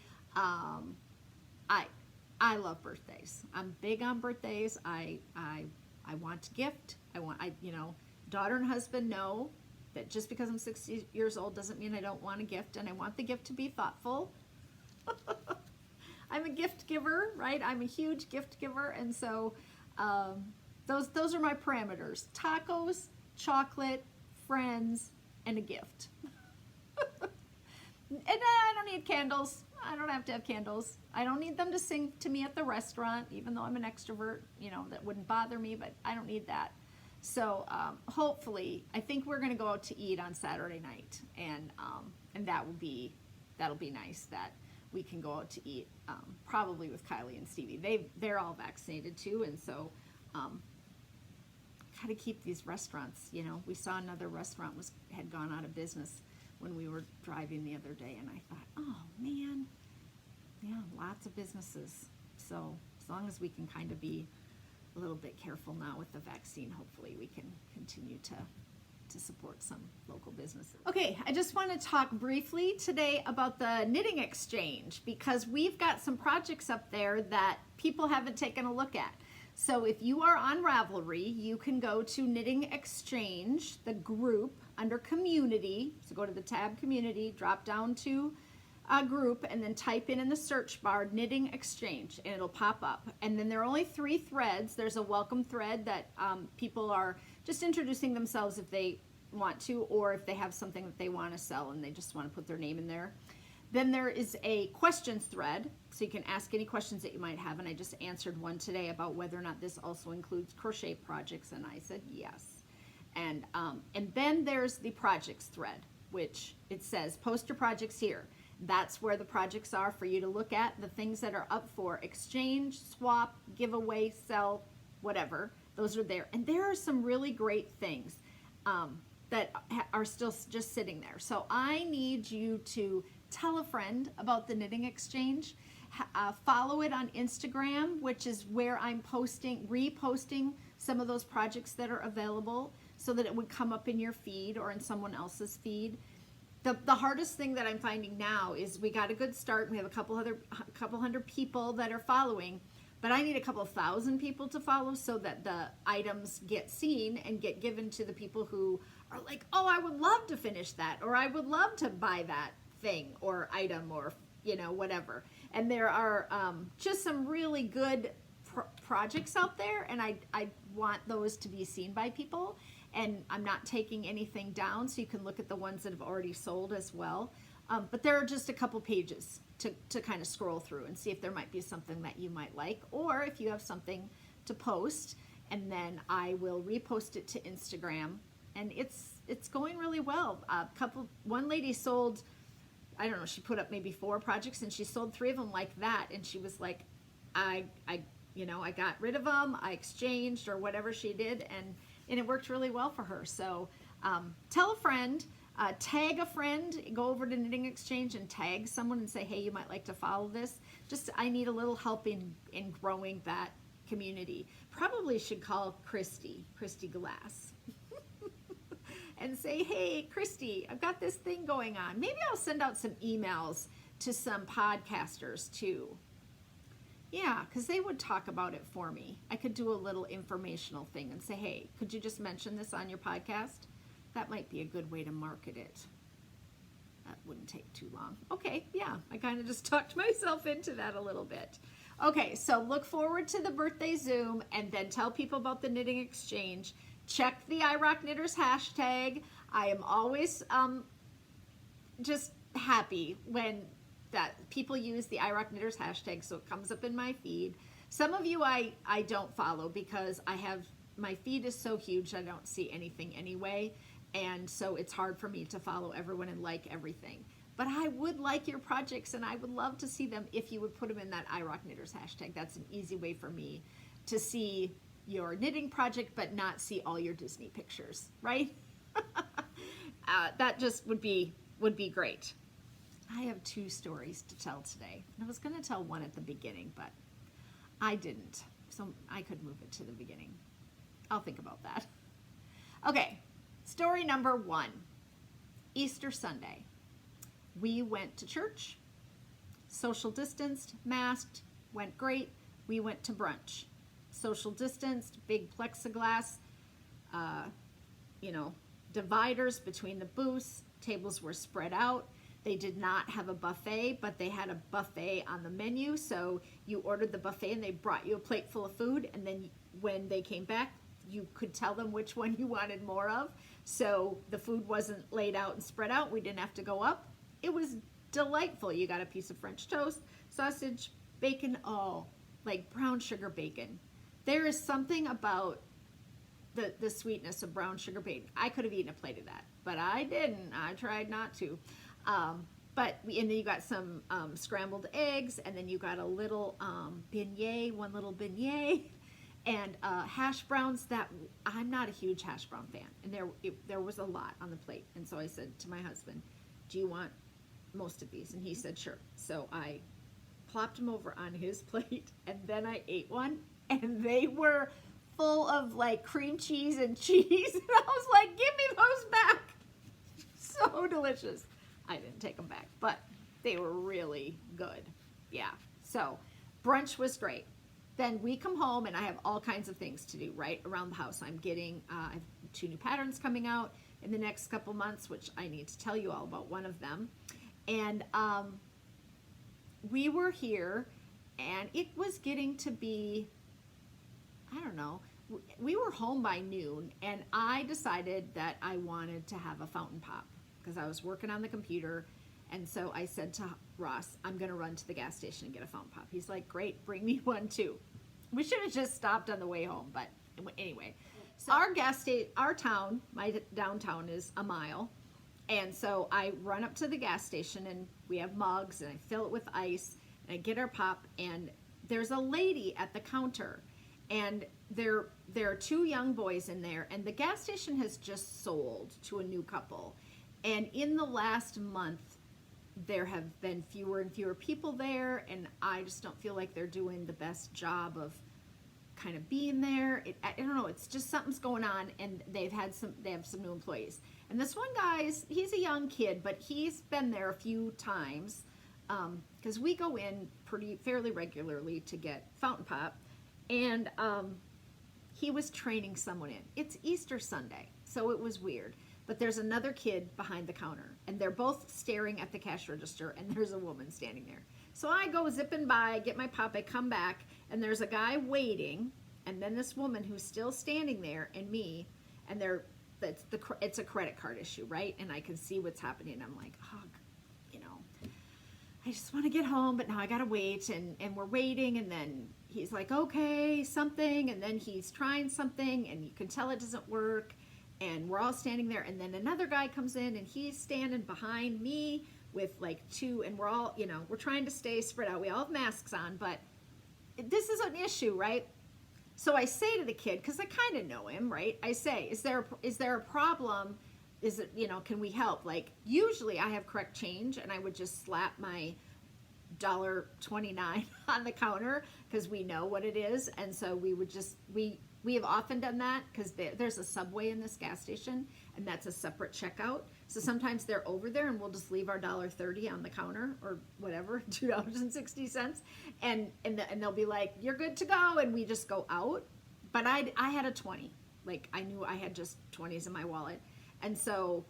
I love birthdays. I'm big on birthdays. I want to gift. Daughter and husband know that just because I'm 60 years old doesn't mean I don't want a gift, and I want the gift to be thoughtful. I'm a gift giver, right? I'm a huge gift giver, and so those are my parameters: tacos, chocolate, friends, and a gift. And I don't need candles. I don't have to have candles. I don't need them to sing to me at the restaurant, even though I'm an extrovert. That wouldn't bother me, but I don't need that. So hopefully, I think we're going to go out to eat on Saturday night, and that'll be nice that we can go out to eat, probably with Kylie and Stevie. They're all vaccinated too, and so got to keep these restaurants. You know, we saw another restaurant had gone out of business when we were driving the other day, and I thought, oh man, yeah, lots of businesses. So as long as we can kind of be a little bit careful now with the vaccine, hopefully we can continue to support some local businesses. Okay, I just want to talk briefly today about the knitting exchange, because we've got some projects up there that people haven't taken a look at. So if you are on Ravelry, you can go to Knitting Exchange, the group, under Community. So go to the tab Community, drop down to a group, and then type in the search bar Knitting Exchange, and it'll pop up. And then there are only 3 threads. There's a welcome thread that people are just introducing themselves if they want to, or if they have something that they want to sell and they just want to put their name in there. Then there is a questions thread, so you can ask any questions that you might have, and I just answered one today about whether or not this also includes crochet projects, and I said yes. And then there's the projects thread, which it says post your projects here. That's where the projects are for you to look at, the things that are up for exchange, swap, giveaway, sell, whatever. Those are there. And there are some really great things that are still just sitting there. So I need you to tell a friend about the Knitting Exchange. Follow it on Instagram, which is where I'm reposting some of those projects that are available so that it would come up in your feed or in someone else's feed. The hardest thing that I'm finding now is we got a good start. We have a couple hundred people that are following, but I need a couple of thousand people to follow so that the items get seen and get given to the people who are like, oh, I would love to finish that, or I would love to buy that thing or item, or whatever. And there are just some really good projects out there, and I want those to be seen by people. And I'm not taking anything down, so you can look at the ones that have already sold as well. But there are just a couple pages to kind of scroll through and see if there might be something that you might like, or if you have something to post, and then I will repost it to Instagram. And it's going really well. One lady sold, I don't know, she put up maybe 4 projects, and she sold 3 of them like that. And she was like, I got rid of them, I exchanged, or whatever she did, and it worked really well for her. So tell a friend, tag a friend, go over to Knitting Exchange and tag someone and say, hey, you might like to follow this. I need a little help in growing that community. Probably should call Christy Glass and say, hey, Christy, I've got this thing going on. Maybe I'll send out some emails to some podcasters too. Yeah, because they would talk about it for me. I could do a little informational thing and say, hey, could you just mention this on your podcast? That might be a good way to market it. That wouldn't take too long. Okay, yeah, I kind of just talked myself into that a little bit. Okay, so look forward to the birthday Zoom, and then tell people about the Knitting Exchange. Check the IROCKNITTERS hashtag. I am always just happy when that people use the IROCKNITTERS hashtag, so it comes up in my feed. Some of you I don't follow because my feed is so huge I don't see anything anyway, and so it's hard for me to follow everyone and like everything. But I would like your projects, and I would love to see them if you would put them in that IROCKNITTERS hashtag. That's an easy way for me to see your knitting project but not see all your Disney pictures, right? That just would be great. I have 2 stories to tell today. I was going to tell one at the beginning, but I didn't. So I could move it to the beginning. I'll think about that. Okay, story number 1. Easter Sunday. We went to church, social distanced, masked, went great. We went to brunch. Social distanced, big plexiglass, dividers between the booths. Tables were spread out. They did not have a buffet, but they had a buffet on the menu. So you ordered the buffet and they brought you a plate full of food. And then when they came back, you could tell them which one you wanted more of. So the food wasn't laid out and spread out. We didn't have to go up. It was delightful. You got a piece of French toast, sausage, bacon, like brown sugar bacon. There is something about the sweetness of brown sugar pudding. I could have eaten a plate of that, but I didn't. I tried not to. And then you got some scrambled eggs, and then you got a little beignet, one little beignet, and hash browns that I'm not a huge hash brown fan. And there was a lot on the plate. And so I said to my husband, do you want most of these? And he said, sure. So I plopped them over on his plate, and then I ate one, and they were full of like cream cheese and cheese. And I was like, give me those back. So delicious. I didn't take them back, but they were really good. Yeah. So brunch was great. Then we come home, and I have all kinds of things to do right around the house. I'm getting, I have 2 new patterns coming out in the next couple months, which I need to tell you all about one of them. And we were here, and it was getting to be, I don't know, we were home by noon, and I decided that I wanted to have a fountain pop because I was working on the computer. And so I said to Ross, I'm going to run to the gas station and get a fountain pop. He's like, great, bring me one too. We should have just stopped on the way home, but anyway. So our town, my downtown, is a mile. And so I run up to the gas station, and we have mugs, and I fill it with ice, and I get our pop, and there's a lady at the counter, and there are 2 young boys in there, and the gas station has just sold to a new couple. And in the last month, there have been fewer and fewer people there, and I just don't feel like they're doing the best job of kind of being there. I don't know, it's just something's going on, and they have some new employees. And this one guy, he's a young kid, but he's been there a few times because we go in fairly regularly to get fountain pop, and he was training someone in. It's Easter Sunday, so it was weird. But there's another kid behind the counter, and they're both staring at the cash register, and there's a woman standing there. So I go zipping by, get my pop, I come back, and there's a guy waiting, and then this woman who's still standing there, and me, and it's a credit card issue, right? And I can see what's happening. I'm like, oh, I just want to get home, but now I gotta wait, and we're waiting, and then he's like, okay, something, and then he's trying something, and you can tell it doesn't work. And we're all standing there, and then another guy comes in, and he's standing behind me with like 2, and we're all, we're trying to stay spread out. We all have masks on, but this is an issue, right? So I say to the kid, because I kind of know him, right? I say, is there a problem? Is it, can we help? Like, usually I have correct change, and I would just slap my $1.29 on the counter because we know what it is, and so we would just, we have often done that because there's a Subway in this gas station, and that's a separate checkout. So sometimes they're over there, and we'll just leave our $1.30 on the counter or whatever, $2.60, and they'll be like, "You're good to go," and we just go out. But I had a 20, like I knew I had just 20s in my wallet, and so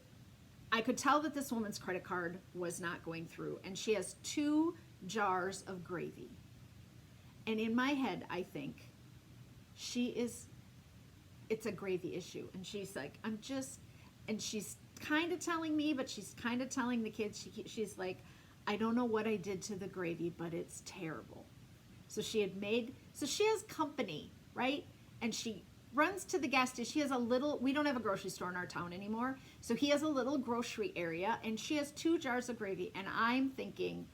I could tell that this woman's credit card was not going through, and she has 2 jars of gravy, and in my head I think, it's a gravy issue. And she's like, and she's kind of telling me, but she's kind of telling the kids, she's like, I don't know what I did to the gravy, but it's terrible. So she has company, right? And she runs to the gas station. She has we don't have a grocery store in our town anymore. So he has a little grocery area, and she has 2 jars of gravy. And I'm thinking,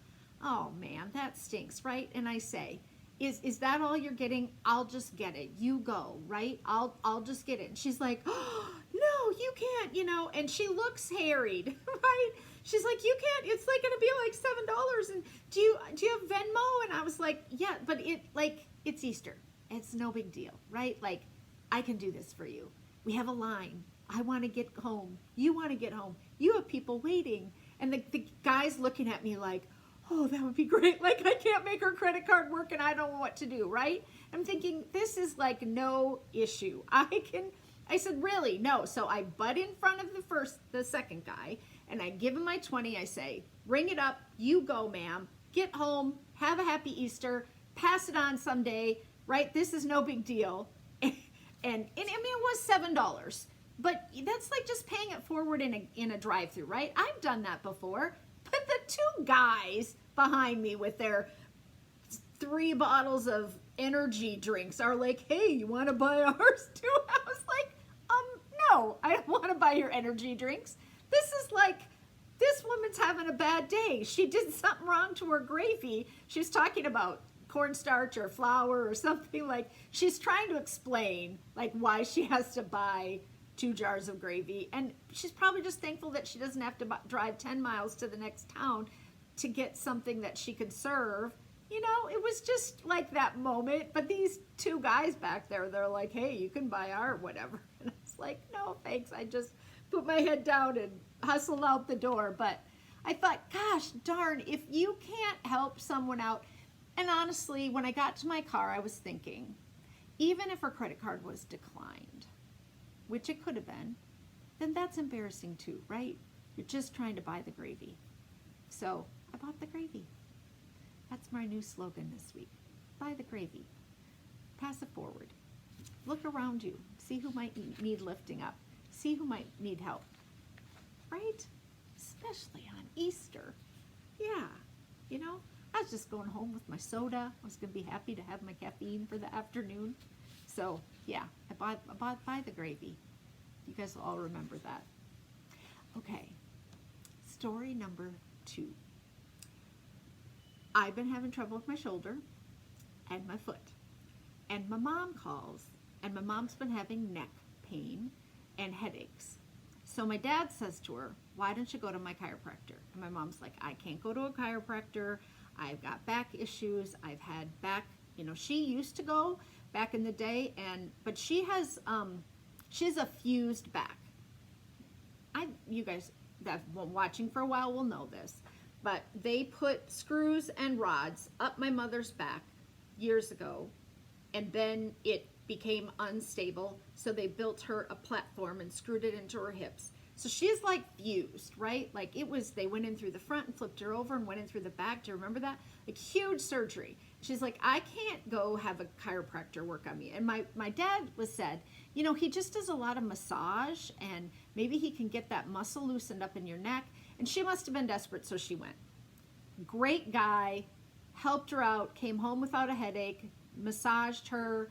oh man, that stinks, right? And I say, Is that all you're getting? I'll just get it. You go, right? I'll just get it. And she's like, oh, no, you can't, and she looks harried, right? She's like, you can't, it's like gonna be like $7. And do you have Venmo? And I was like, yeah, but it's Easter. It's no big deal, right? Like, I can do this for you. We have a line. I want to get home. You want to get home. You have people waiting. And the guy's looking at me like, oh, that would be great. Like, I can't make her credit card work, and I don't know what to do, right? I'm thinking, this is like no issue. I said, really? No. So I butt in front of the second guy, and I give him my 20. I say, ring it up. You go, ma'am. Get home. Have a happy Easter. Pass it on someday, right? This is no big deal. And I mean, it was $7, but that's like just paying it forward in a drive-thru, right? I've done that before. But the 2 guys behind me with their 3 bottles of energy drinks are like, hey, you want to buy ours too? I was like, no, I don't want to buy your energy drinks. This is like, this woman's having a bad day. She did something wrong to her gravy. She was talking about cornstarch or flour or something, like she's trying to explain like why she has to buy 2 jars of gravy, and she's probably just thankful that she doesn't have to drive 10 miles to the next town to get something that she could serve. You know, it was just like that moment. But these 2 guys back there, they're like, hey, you can buy our whatever. And I was like, no thanks. I just put my head down and hustled out the door. But I thought, gosh darn, if you can't help someone out. And honestly, when I got to my car, I was thinking, even if her credit card was declined, which it could have been, then that's embarrassing too, right? You're just trying to buy the gravy. So I bought the gravy. That's my new slogan this week. Buy the gravy. Pass it forward. Look around you. See who might need lifting up. See who might need help. Right? Especially on Easter. Yeah. You know, I was just going home with my soda. I was going to be happy to have my caffeine for the afternoon. So, yeah, I buy the gravy. You guys will all remember that. Okay, story number 2. I've been having trouble with my shoulder and my foot. And my mom calls, and my mom's been having neck pain and headaches. So my dad says to her, why don't you go to my chiropractor? And my mom's like, I can't go to a chiropractor. I've got back issues. I've had back, you know, she used to go back in the day, but she has a fused back. You guys that have been watching for a while will know this, but they put screws and rods up my mother's back years ago, and then it became unstable, so they built her a platform and screwed it into her hips. So she's like fused, right? Like it was, they went in through the front and flipped her over and went in through the back. Do you remember that? Like huge surgery. She's like, I can't go have a chiropractor work on me. And my dad said, you know, he just does a lot of massage and maybe he can get that muscle loosened up in your neck. And she must have been desperate, so she went. Great guy, helped her out, came home without a headache, massaged her.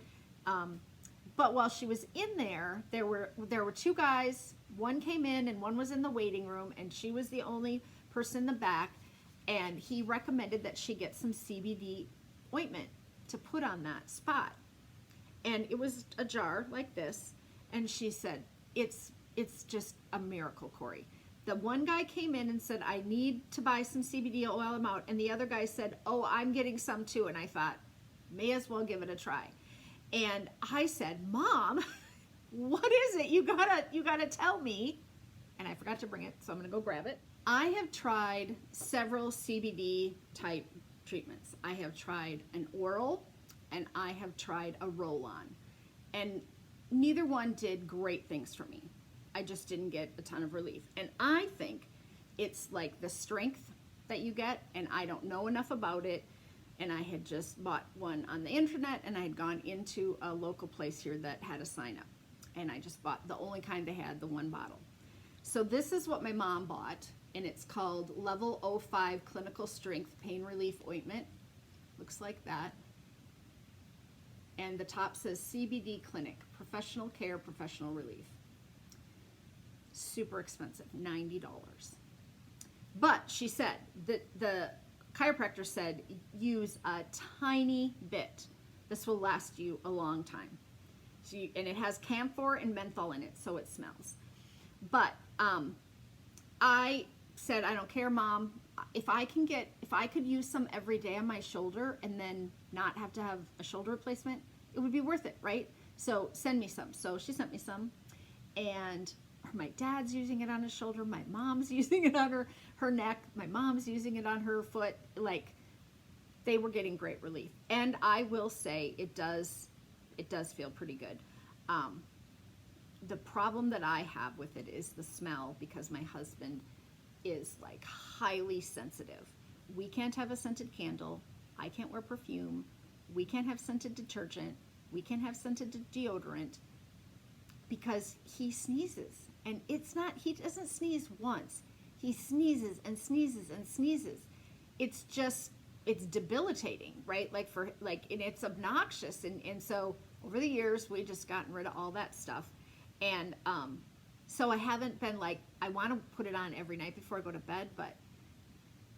But while she was in there, there were 2 guys. One came in and one was in the waiting room, and she was the only person in the back. And he recommended that she get some CBD ointment to put on that spot. And it was a jar like this. And she said, it's just a miracle, Cori. The one guy came in and said, I need to buy some CBD oil, I'm out. And the other guy said, oh, I'm getting some too. And I thought, may as well give it a try. And I said, Mom, what is it? You gotta tell me. And I forgot to bring it, so I'm gonna go grab it. I have tried several CBD type treatments. I have tried an oral and I have tried a roll-on. And neither one did great things for me. I just didn't get a ton of relief. And I think it's like the strength that you get, and I don't know enough about it. And I had just bought one on the internet, and I had gone into a local place here that had a sign up. And I just bought the only kind they had, the 1 bottle. So this is what my mom bought, and it's called Level 05 Clinical Strength Pain Relief Ointment. Looks like that. And the top says CBD Clinic, Professional Care, Professional Relief. Super expensive, $90. But she said that the chiropractor said use a tiny bit. This will last you a long time. So and it has camphor and menthol in it, so it smells. But I said, I don't care, Mom. If I could use some every day on my shoulder and then not have to have a shoulder replacement, it would be worth it, right? So send me some. So she sent me some, and my dad's using it on his shoulder. My mom's using it on her neck. My mom's using it on her foot. Like, they were getting great relief. And I will say it does feel pretty good. The problem that I have with it is the smell, because my husband is like highly sensitive. We can't have a scented candle. I can't wear perfume. We can't have scented detergent. We can't have scented deodorant because he sneezes. And he doesn't sneeze once. He sneezes and sneezes and sneezes. It's debilitating, right? And it's obnoxious. And so over the years, we just gotten rid of all that stuff. And So I haven't been like, I want to put it on every night before I go to bed, but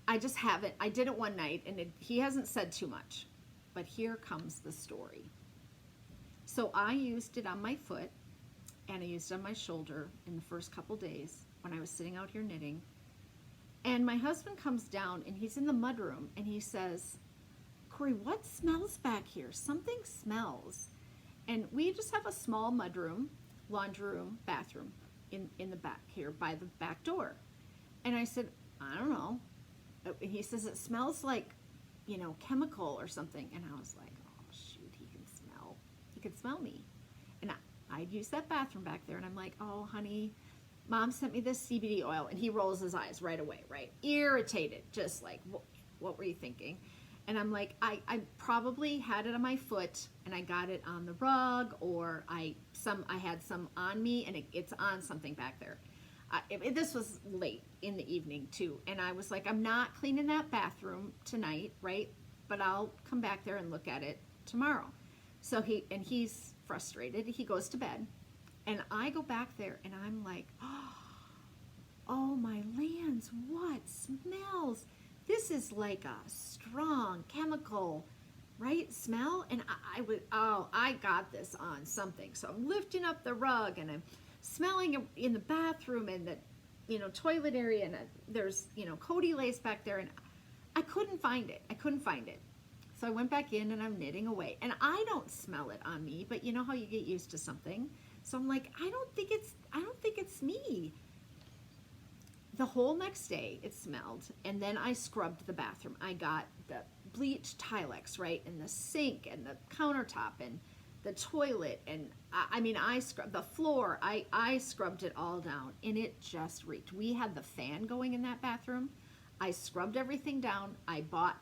I just haven't. I did it one night, and he hasn't said too much. But here comes the story. So I used it on my foot, and I used it on my shoulder in the first couple days when I was sitting out here knitting. And my husband comes down, and he's in the mudroom, and he says, Cori, what smells back here? Something smells. And we just have a small mudroom, laundry room, bathroom in the back here by the back door. And I said, I don't know. And he says, it smells like, you know, chemical or something. And I was like, oh, shoot, he can smell me. And I'd use that bathroom back there, and I'm like, oh, honey, Mom sent me this CBD oil. And he rolls his eyes right away, right? Irritated, just like, what were you thinking? And I'm like, I probably had it on my foot, and I got it on the rug, or I had some on me, and it's on something back there. This was late in the evening too, and I was like, I'm not cleaning that bathroom tonight, right? But I'll come back there and look at it tomorrow. So he's frustrated. He goes to bed, and I go back there, and I'm like, oh my lands, what smells? This is like a strong chemical, right, smell? And I got this on something. So I'm lifting up the rug, and I'm smelling in the bathroom and the, you know, toilet area, and there's, you know, Cody lace back there, and I couldn't find it. So I went back in, and I'm knitting away, and I don't smell it on me, but you know how you get used to something. So I'm like, I don't think it's me. The whole next day it smelled, and then I scrubbed the bathroom. I got the bleached Tilex, right, and the sink and the countertop and the toilet, and I scrubbed the floor. I scrubbed it all down, and it just reeked. We had the fan going in that bathroom. I scrubbed everything down. I brought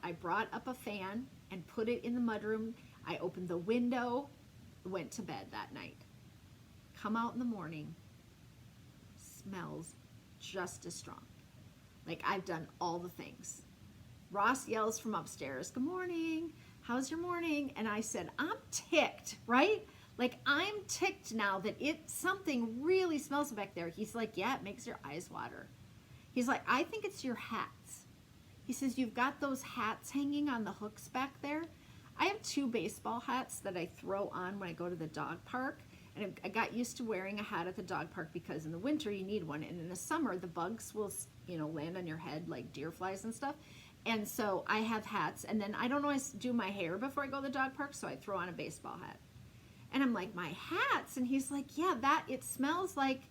up a fan and put it in the mudroom. I opened the window, went to bed that night. Come out in the morning, smells just as strong. Like, I've done all the things. Ross yells from upstairs, good morning, how's your morning? And I said, I'm ticked, right? Like, I'm ticked now that something really smells back there. He's like, yeah, it makes your eyes water. He's like, I think it's your hats. He says, you've got those hats hanging on the hooks back there. I have 2 baseball hats that I throw on when I go to the dog park. And I got used to wearing a hat at the dog park because in the winter you need one, and in the summer the bugs will, you know, land on your head like deer flies and stuff. And so I have hats, and then I don't always do my hair before I go to the dog park, so I throw on a baseball hat. And I'm like, my hats? And he's like, yeah, it smells like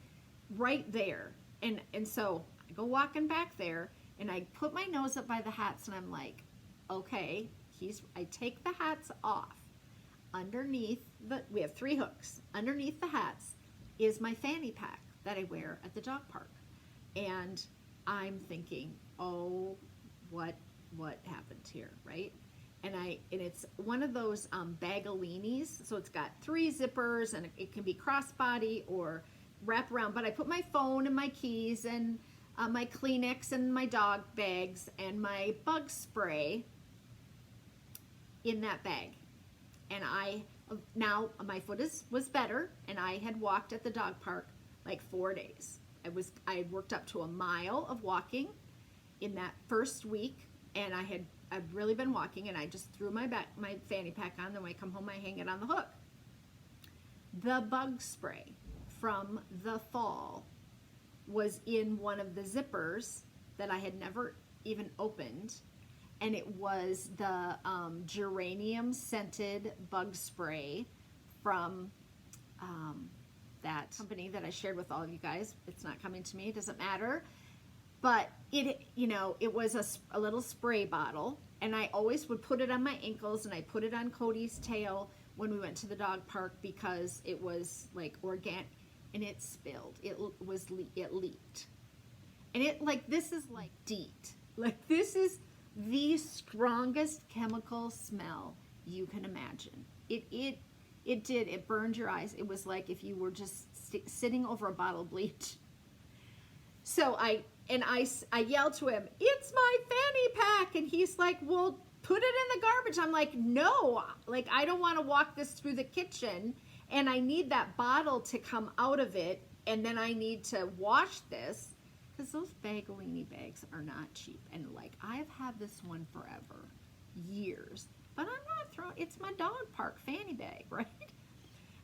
right there. And so I go walking back there, and I put my nose up by the hats, and I'm like, okay, I take the hats off. Underneath we have 3 hooks. Underneath the hats is my fanny pack that I wear at the dog park. And I'm thinking, oh, what happened here, right? And it's one of those bagalinis. So it's got 3 zippers, and it can be crossbody or wrap around. But I put my phone and my keys and my Kleenex and my dog bags and my bug spray in that bag. And now my foot was better, and I had walked at the dog park like 4 days. I had worked up to a mile of walking in that first week, and I've really been walking, and I just threw my fanny pack on. Then when I come home, I hang it on the hook. The bug spray from the fall was in one of the zippers that I had never even opened. And it was the geranium scented bug spray from that company that I shared with all of you guys. It's not coming to me, it doesn't matter. But it was a little spray bottle, and I always would put it on my ankles, and I put it on Cody's tail when we went to the dog park because it was like organic, and it spilled. It leaked. And this is like DEET. Like, this is the strongest chemical smell you can imagine. It burned your eyes. It was like if you were just sitting over a bottle of bleach. So I yelled to him, it's my fanny pack. And he's like, well, put it in the garbage. I'm like, no, I don't want to walk this through the kitchen, and I need that bottle to come out of it And then I need to wash this because those Bagolini bags are not cheap. And like, I've had this one forever, years, but I'm not throwing, it's my dog park Fannie bag, right?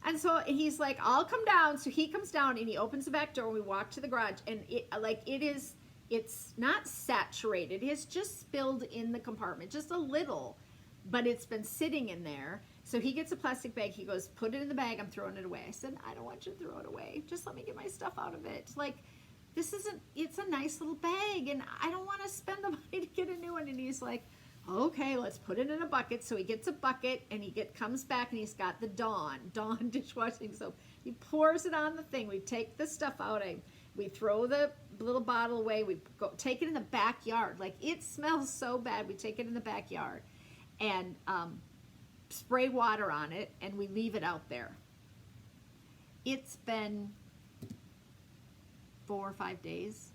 And so he's like, I'll come down. So he comes down and he opens the back door and we walk to the garage, and it's not saturated. It's just spilled in the compartment, just a little, but it's been sitting in there. So he gets a plastic bag. He goes, put it in the bag. I'm throwing it away. I said, I don't want you to throw it away. Just let me get my stuff out of it. Like, it's a nice little bag, and I don't want to spend the money to get a new one. And he's like, okay, let's put it in a bucket. So he gets a bucket, and comes back, and he's got the Dawn dishwashing soap. He pours it on the thing. We take the stuff out. We throw the little bottle away. We go take it in the backyard. Like, it smells so bad. We take it in the backyard and spray water on it, and we leave it out there. It's been 4 or 5 days.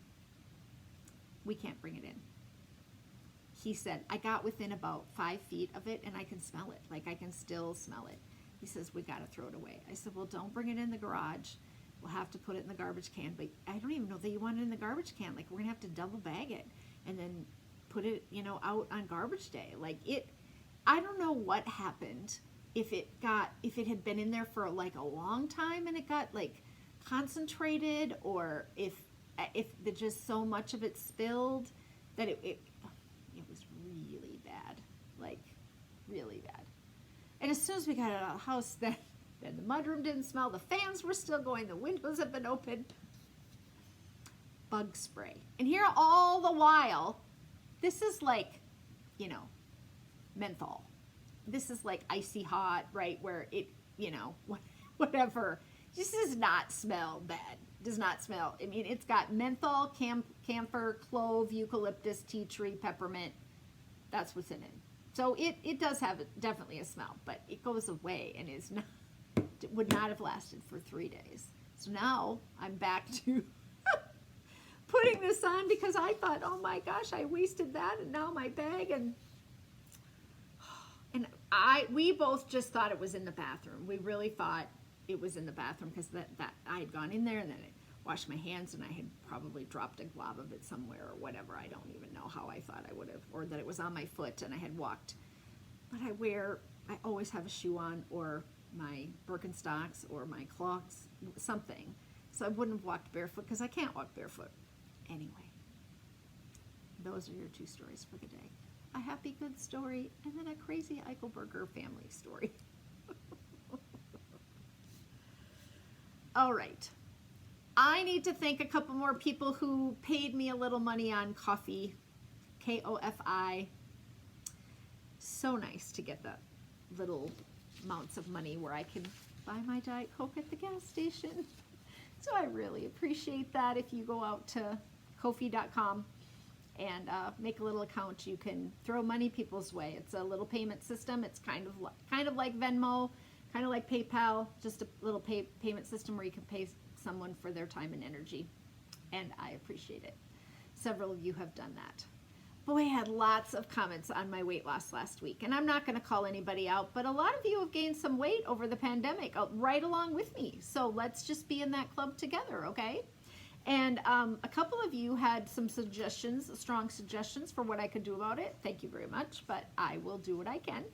We can't bring it in. He said, I got within about 5 feet of it and I can smell it. Like, I can still smell it. He says, we got to throw it away. I said, well, don't bring it in the garage. We'll have to put it in the garbage can. But I don't even know that you want it in the garbage can. Like, we're going to have to double bag it and then put it, out on garbage day. Like, I don't know what happened. If it had been in there for like a long time and it got like concentrated, or if just so much of it spilled that it was really bad, like really bad. And as soon as we got out of the house, then the mudroom didn't smell. The fans were still going. The windows have been open. Bug spray. And here all the while, this is like, menthol. This is like icy hot, right? Where it, whatever. This does not smell bad. Does not smell. I mean, it's got menthol, camphor, clove, eucalyptus, tea tree, peppermint. That's what's in it. So it does have definitely a smell, but it goes away and would not have lasted for 3 days. So now I'm back to putting this on because I thought, oh my gosh, I wasted that, and now my bag, and we both just thought it was in the bathroom. We really thought it was in the bathroom because that I had gone in there and then I washed my hands and I had probably dropped a glob of it somewhere or whatever. I don't even know how I thought I would have, or that it was on my foot and I had walked. But I always have a shoe on, or my Birkenstocks or my clogs, something. So I wouldn't have walked barefoot because I can't walk barefoot. Anyway, those are your 2 stories for the day. A happy, good story, and then a crazy Eichelberger family story. All right. I need to thank a couple more people who paid me a little money on Ko-fi, K-O-F-I. So nice to get the little amounts of money where I can buy my Diet Coke at the gas station. So I really appreciate that. If you go out to Ko-fi.com and make a little account, you can throw money people's way. It's a little payment system. It's kind of like Venmo, kind of like PayPal, just a little payment system where you can pay someone for their time and energy, and I appreciate it. Several of you have done that. Boy, I had lots of comments on my weight loss last week, and I'm not going to call anybody out, but a lot of you have gained some weight over the pandemic, right along with me. So let's just be in that club together, okay? And a couple of you had some suggestions, strong suggestions for what I could do about it. Thank you very much, but I will do what I can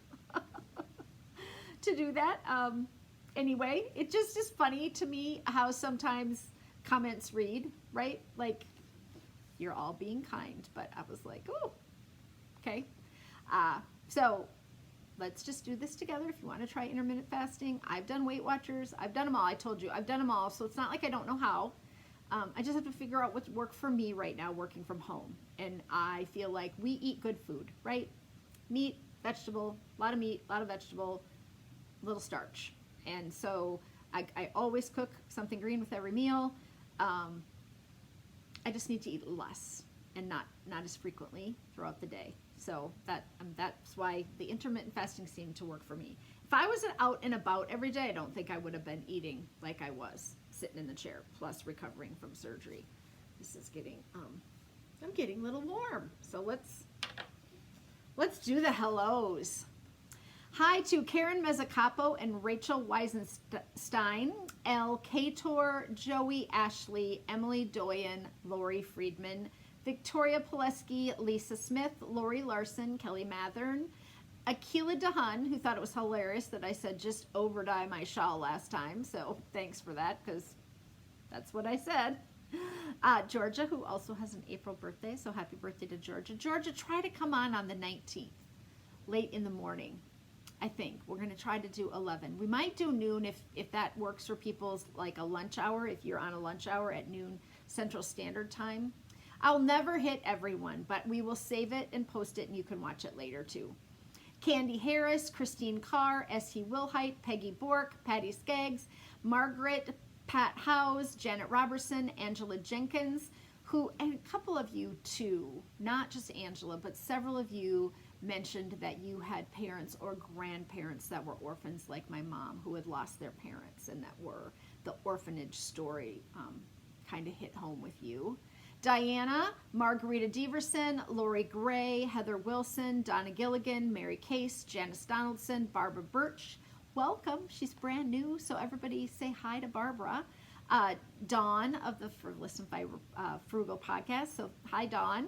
to do that. Anyway, it just is funny to me how sometimes comments read, right? Like, you're all being kind, but I was like, oh, okay. So let's just do this together. If you want to try intermittent fasting, I've done Weight Watchers. I've done them all. I told you, I've done them all. So it's not like I don't know how. I just have to figure out what's work for me right now working from home. And I feel like we eat good food, right? Meat, vegetable, a lot of meat, a lot of vegetable, little starch. And so I always cook something green with every meal. I just need to eat less and not as frequently throughout the day. So that's why the intermittent fasting seemed to work for me. If I was out and about every day, I don't think I would have been eating like I was, sitting in the chair, plus recovering from surgery. This is getting, I'm getting a little warm. So let's do the hellos. Hi to Karen Mezzacapo and Rachel Weissenstein, L. Kator, Joie Ashley, Emily Doyon, Lori Friedman, Victoria Pileski, Lisa Smith, Lori Larson, Kelly Mathern, Akila DeHun, who thought it was hilarious that I said just over dye my shawl last time, so thanks for that, because that's what I said. Georgia, who also has an April birthday, so happy birthday to Georgia. Georgia, try to come on the 19th, late in the morning. I think we're going to try to do 11. We might do noon if that works for people's, like a lunch hour, if you're on a lunch hour at noon Central Standard Time. I'll never hit everyone, but we will save it and post it, and you can watch it later too. Candy Harris, Christine Carr, S.T. Wilhite, Peggy Bork, Patty Skaggs, Margaret, Pat Howes, Janet Robertson, Angela Jenkins, who, and a couple of you too, not just Angela, but several of you mentioned that you had parents or grandparents that were orphans like my mom who had lost their parents, and that were the orphanage story kind of hit home with you. Diana, Margarita Deverson, Lori Gray, Heather Wilson, Donna Gilligan, Mary Case, Janice Donaldson, Barbara Birch. Welcome. She's brand new, so everybody say hi to Barbara. Dawn of the Frivolous and Frugal podcast, so hi Dawn.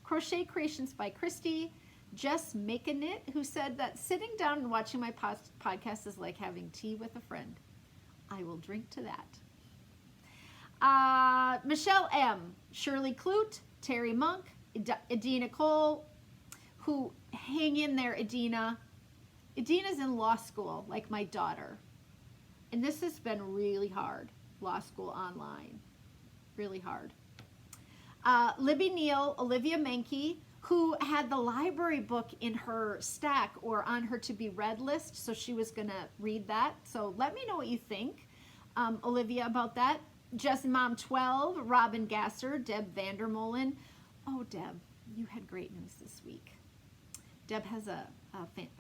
Crochet Creations by Christy. Jess Make a Knit, who said that sitting down and watching my podcast is like having tea with a friend. I will drink to that. Michelle M, Shirley Clute, Terry Monk, Edina Cole, who hang in there, Edina. Edina's in law school, like my daughter. And this has been really hard, law school online. Really hard. Libby Neal, Olivia Menke, who had the library book in her stack or on her to be read list, so she was going to read that. So let me know what you think, Olivia, about that. Jess Mom 12, Robin Gasser, Deb Vandermolen. Oh, Deb, you had great news this week. Deb has a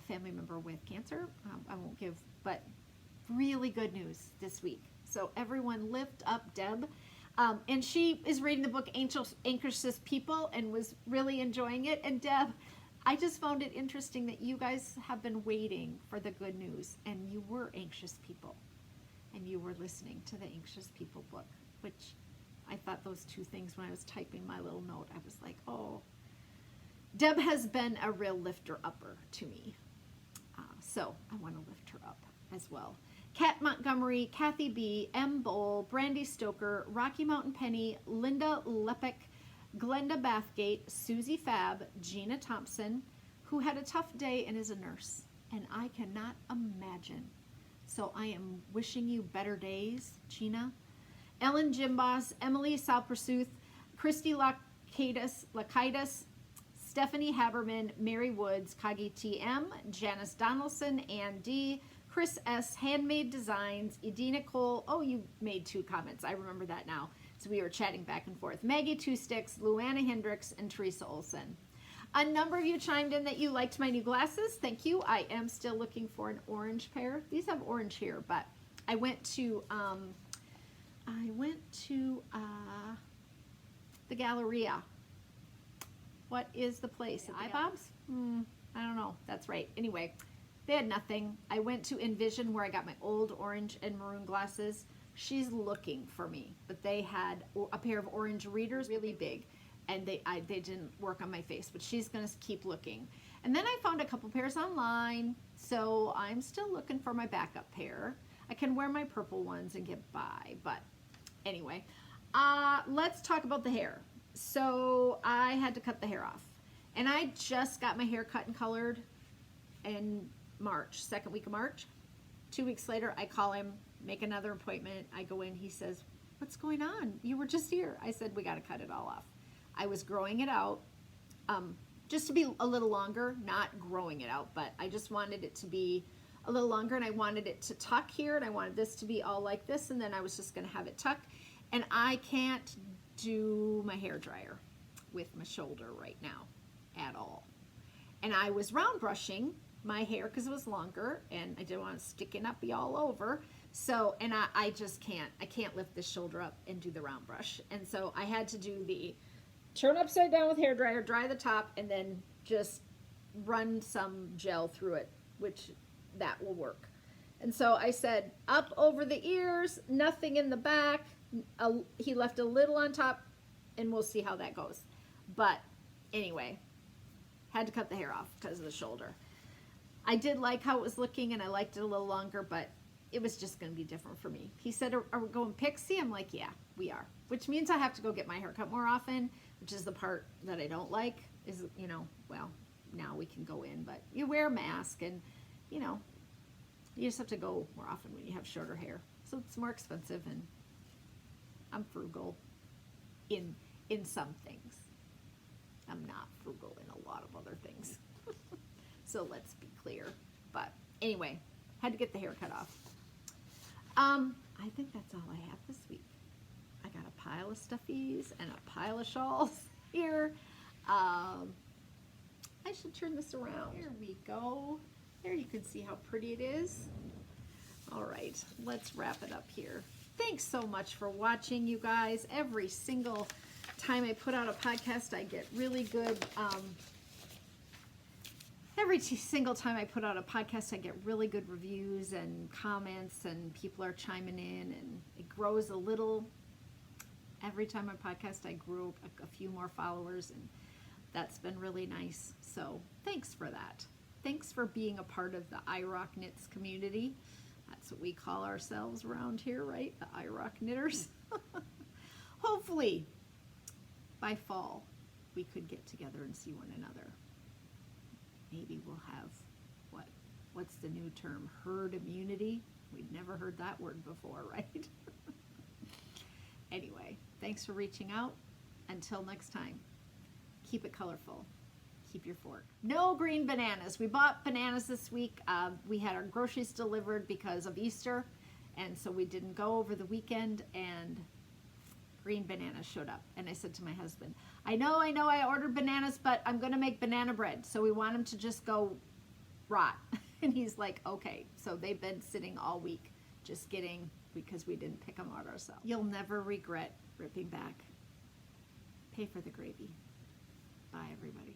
family member with cancer. I won't give, but really good news this week. So everyone lift up Deb. And she is reading the book Anxious People and was really enjoying it. And Deb, I just found it interesting that you guys have been waiting for the good news, and you were anxious people, and you were listening to the Anxious People book, which I thought those two things when I was typing my little note, I was like, oh, Deb has been a real lifter-upper to me. So I want to lift her up as well. Kat Montgomery, Kathy B., M. Bowl, Brandy Stoker, Rocky Mountain Penny, Linda Lepek, Glenda Bathgate, Susie Fab, Gina Thompson, who had a tough day and is a nurse, and I cannot imagine. So I am wishing you better days, Gina. Ellen Jimbos, Emily Salpersuth, Christy Lakaitis, Stephanie Haberman, Mary Woods, Kagi TM, Janice Donaldson, Ann D., Chris S., Handmade Designs, Edina Cole. Oh, you made 2 comments. I remember that now. So we were chatting back and forth. Maggie Two Sticks, Luana Hendricks, and Teresa Olson. A number of you chimed in that you liked my new glasses. Thank you. I am still looking for an orange pair. These have orange here, but I went to the Galleria. What is the place? iBob's? I don't know. That's right. Anyway. They had nothing. I went to Envision where I got my old orange and maroon glasses. She's looking for me, but they had a pair of orange readers, really big, and they didn't work on my face, but she's going to keep looking. And then I found a couple pairs online, so I'm still looking for my backup pair. I can wear my purple ones and get by, but anyway, let's talk about the hair. So I had to cut the hair off, and I just got my hair cut and colored in March, second week of March. 2 weeks later, I call him, make another appointment. I go in, he says, what's going on? You were just here. I said, we got to cut it all off. I was growing it out just to be a little longer, not growing it out, but I just wanted it to be a little longer, and I wanted it to tuck here, and I wanted this to be all like this, and then I was just going to have it tuck. And I can't do my hair dryer with my shoulder right now at all. And I was round brushing my hair because it was longer, and I didn't want it sticking up all over. So, and I just can't lift this shoulder up and do the round brush. And so I had to do the turn upside down with hair dryer, dry the top, and then just run some gel through it which that will work. And so I said, up over the ears, nothing in the back. He left a little on top, and we'll see how that goes. But anyway, had to cut the hair off because of the shoulder. I did like how it was looking, and I liked it a little longer, but it was just going to be different for me. He said, are we going pixie? I'm like, yeah, we are. Which means I have to go get my hair cut more often, which is the part that I don't like, is, you know, well, now we can go in, but you wear a mask, and, you know, you just have to go more often when you have shorter hair. So it's more expensive, and I'm frugal in some things. I'm not frugal in a lot of other things. So let's be clear. But anyway, had to get the hair cut off. I think that's all I have this week. I got a pile of stuffies and a pile of shawls here. I should turn this around. Here we go. There you can see how pretty it is. All right, let's wrap it up here. Thanks so much for watching, you guys. Every single time I put out a podcast, I get really good, every single time I put out a podcast, I get really good reviews and comments, and people are chiming in, and it grows a little. Every time I podcast, I grew a few more followers, and that's been really nice. So thanks for that. Thanks for being a part of the IROCKNITTERS community. That's what we call ourselves around here, right? The IROCKNITTERS. Hopefully, by fall, we could get together and see one another. Maybe we'll have, what's the new term? Herd immunity? We'd never heard that word before, right? Anyway, thanks for reaching out. Until next time, keep it colorful. Keep your fork. No green bananas. We bought bananas this week. We had our groceries delivered because of Easter, and so we didn't go over the weekend, and green bananas showed up. And I said to my husband, I know I ordered bananas, but I'm going to make banana bread, so we want them to just go rot. And he's like, okay. So they've been sitting all week just getting, because we didn't pick them out ourselves. You'll never regret ripping back. Pay for the gravy. Bye, everybody.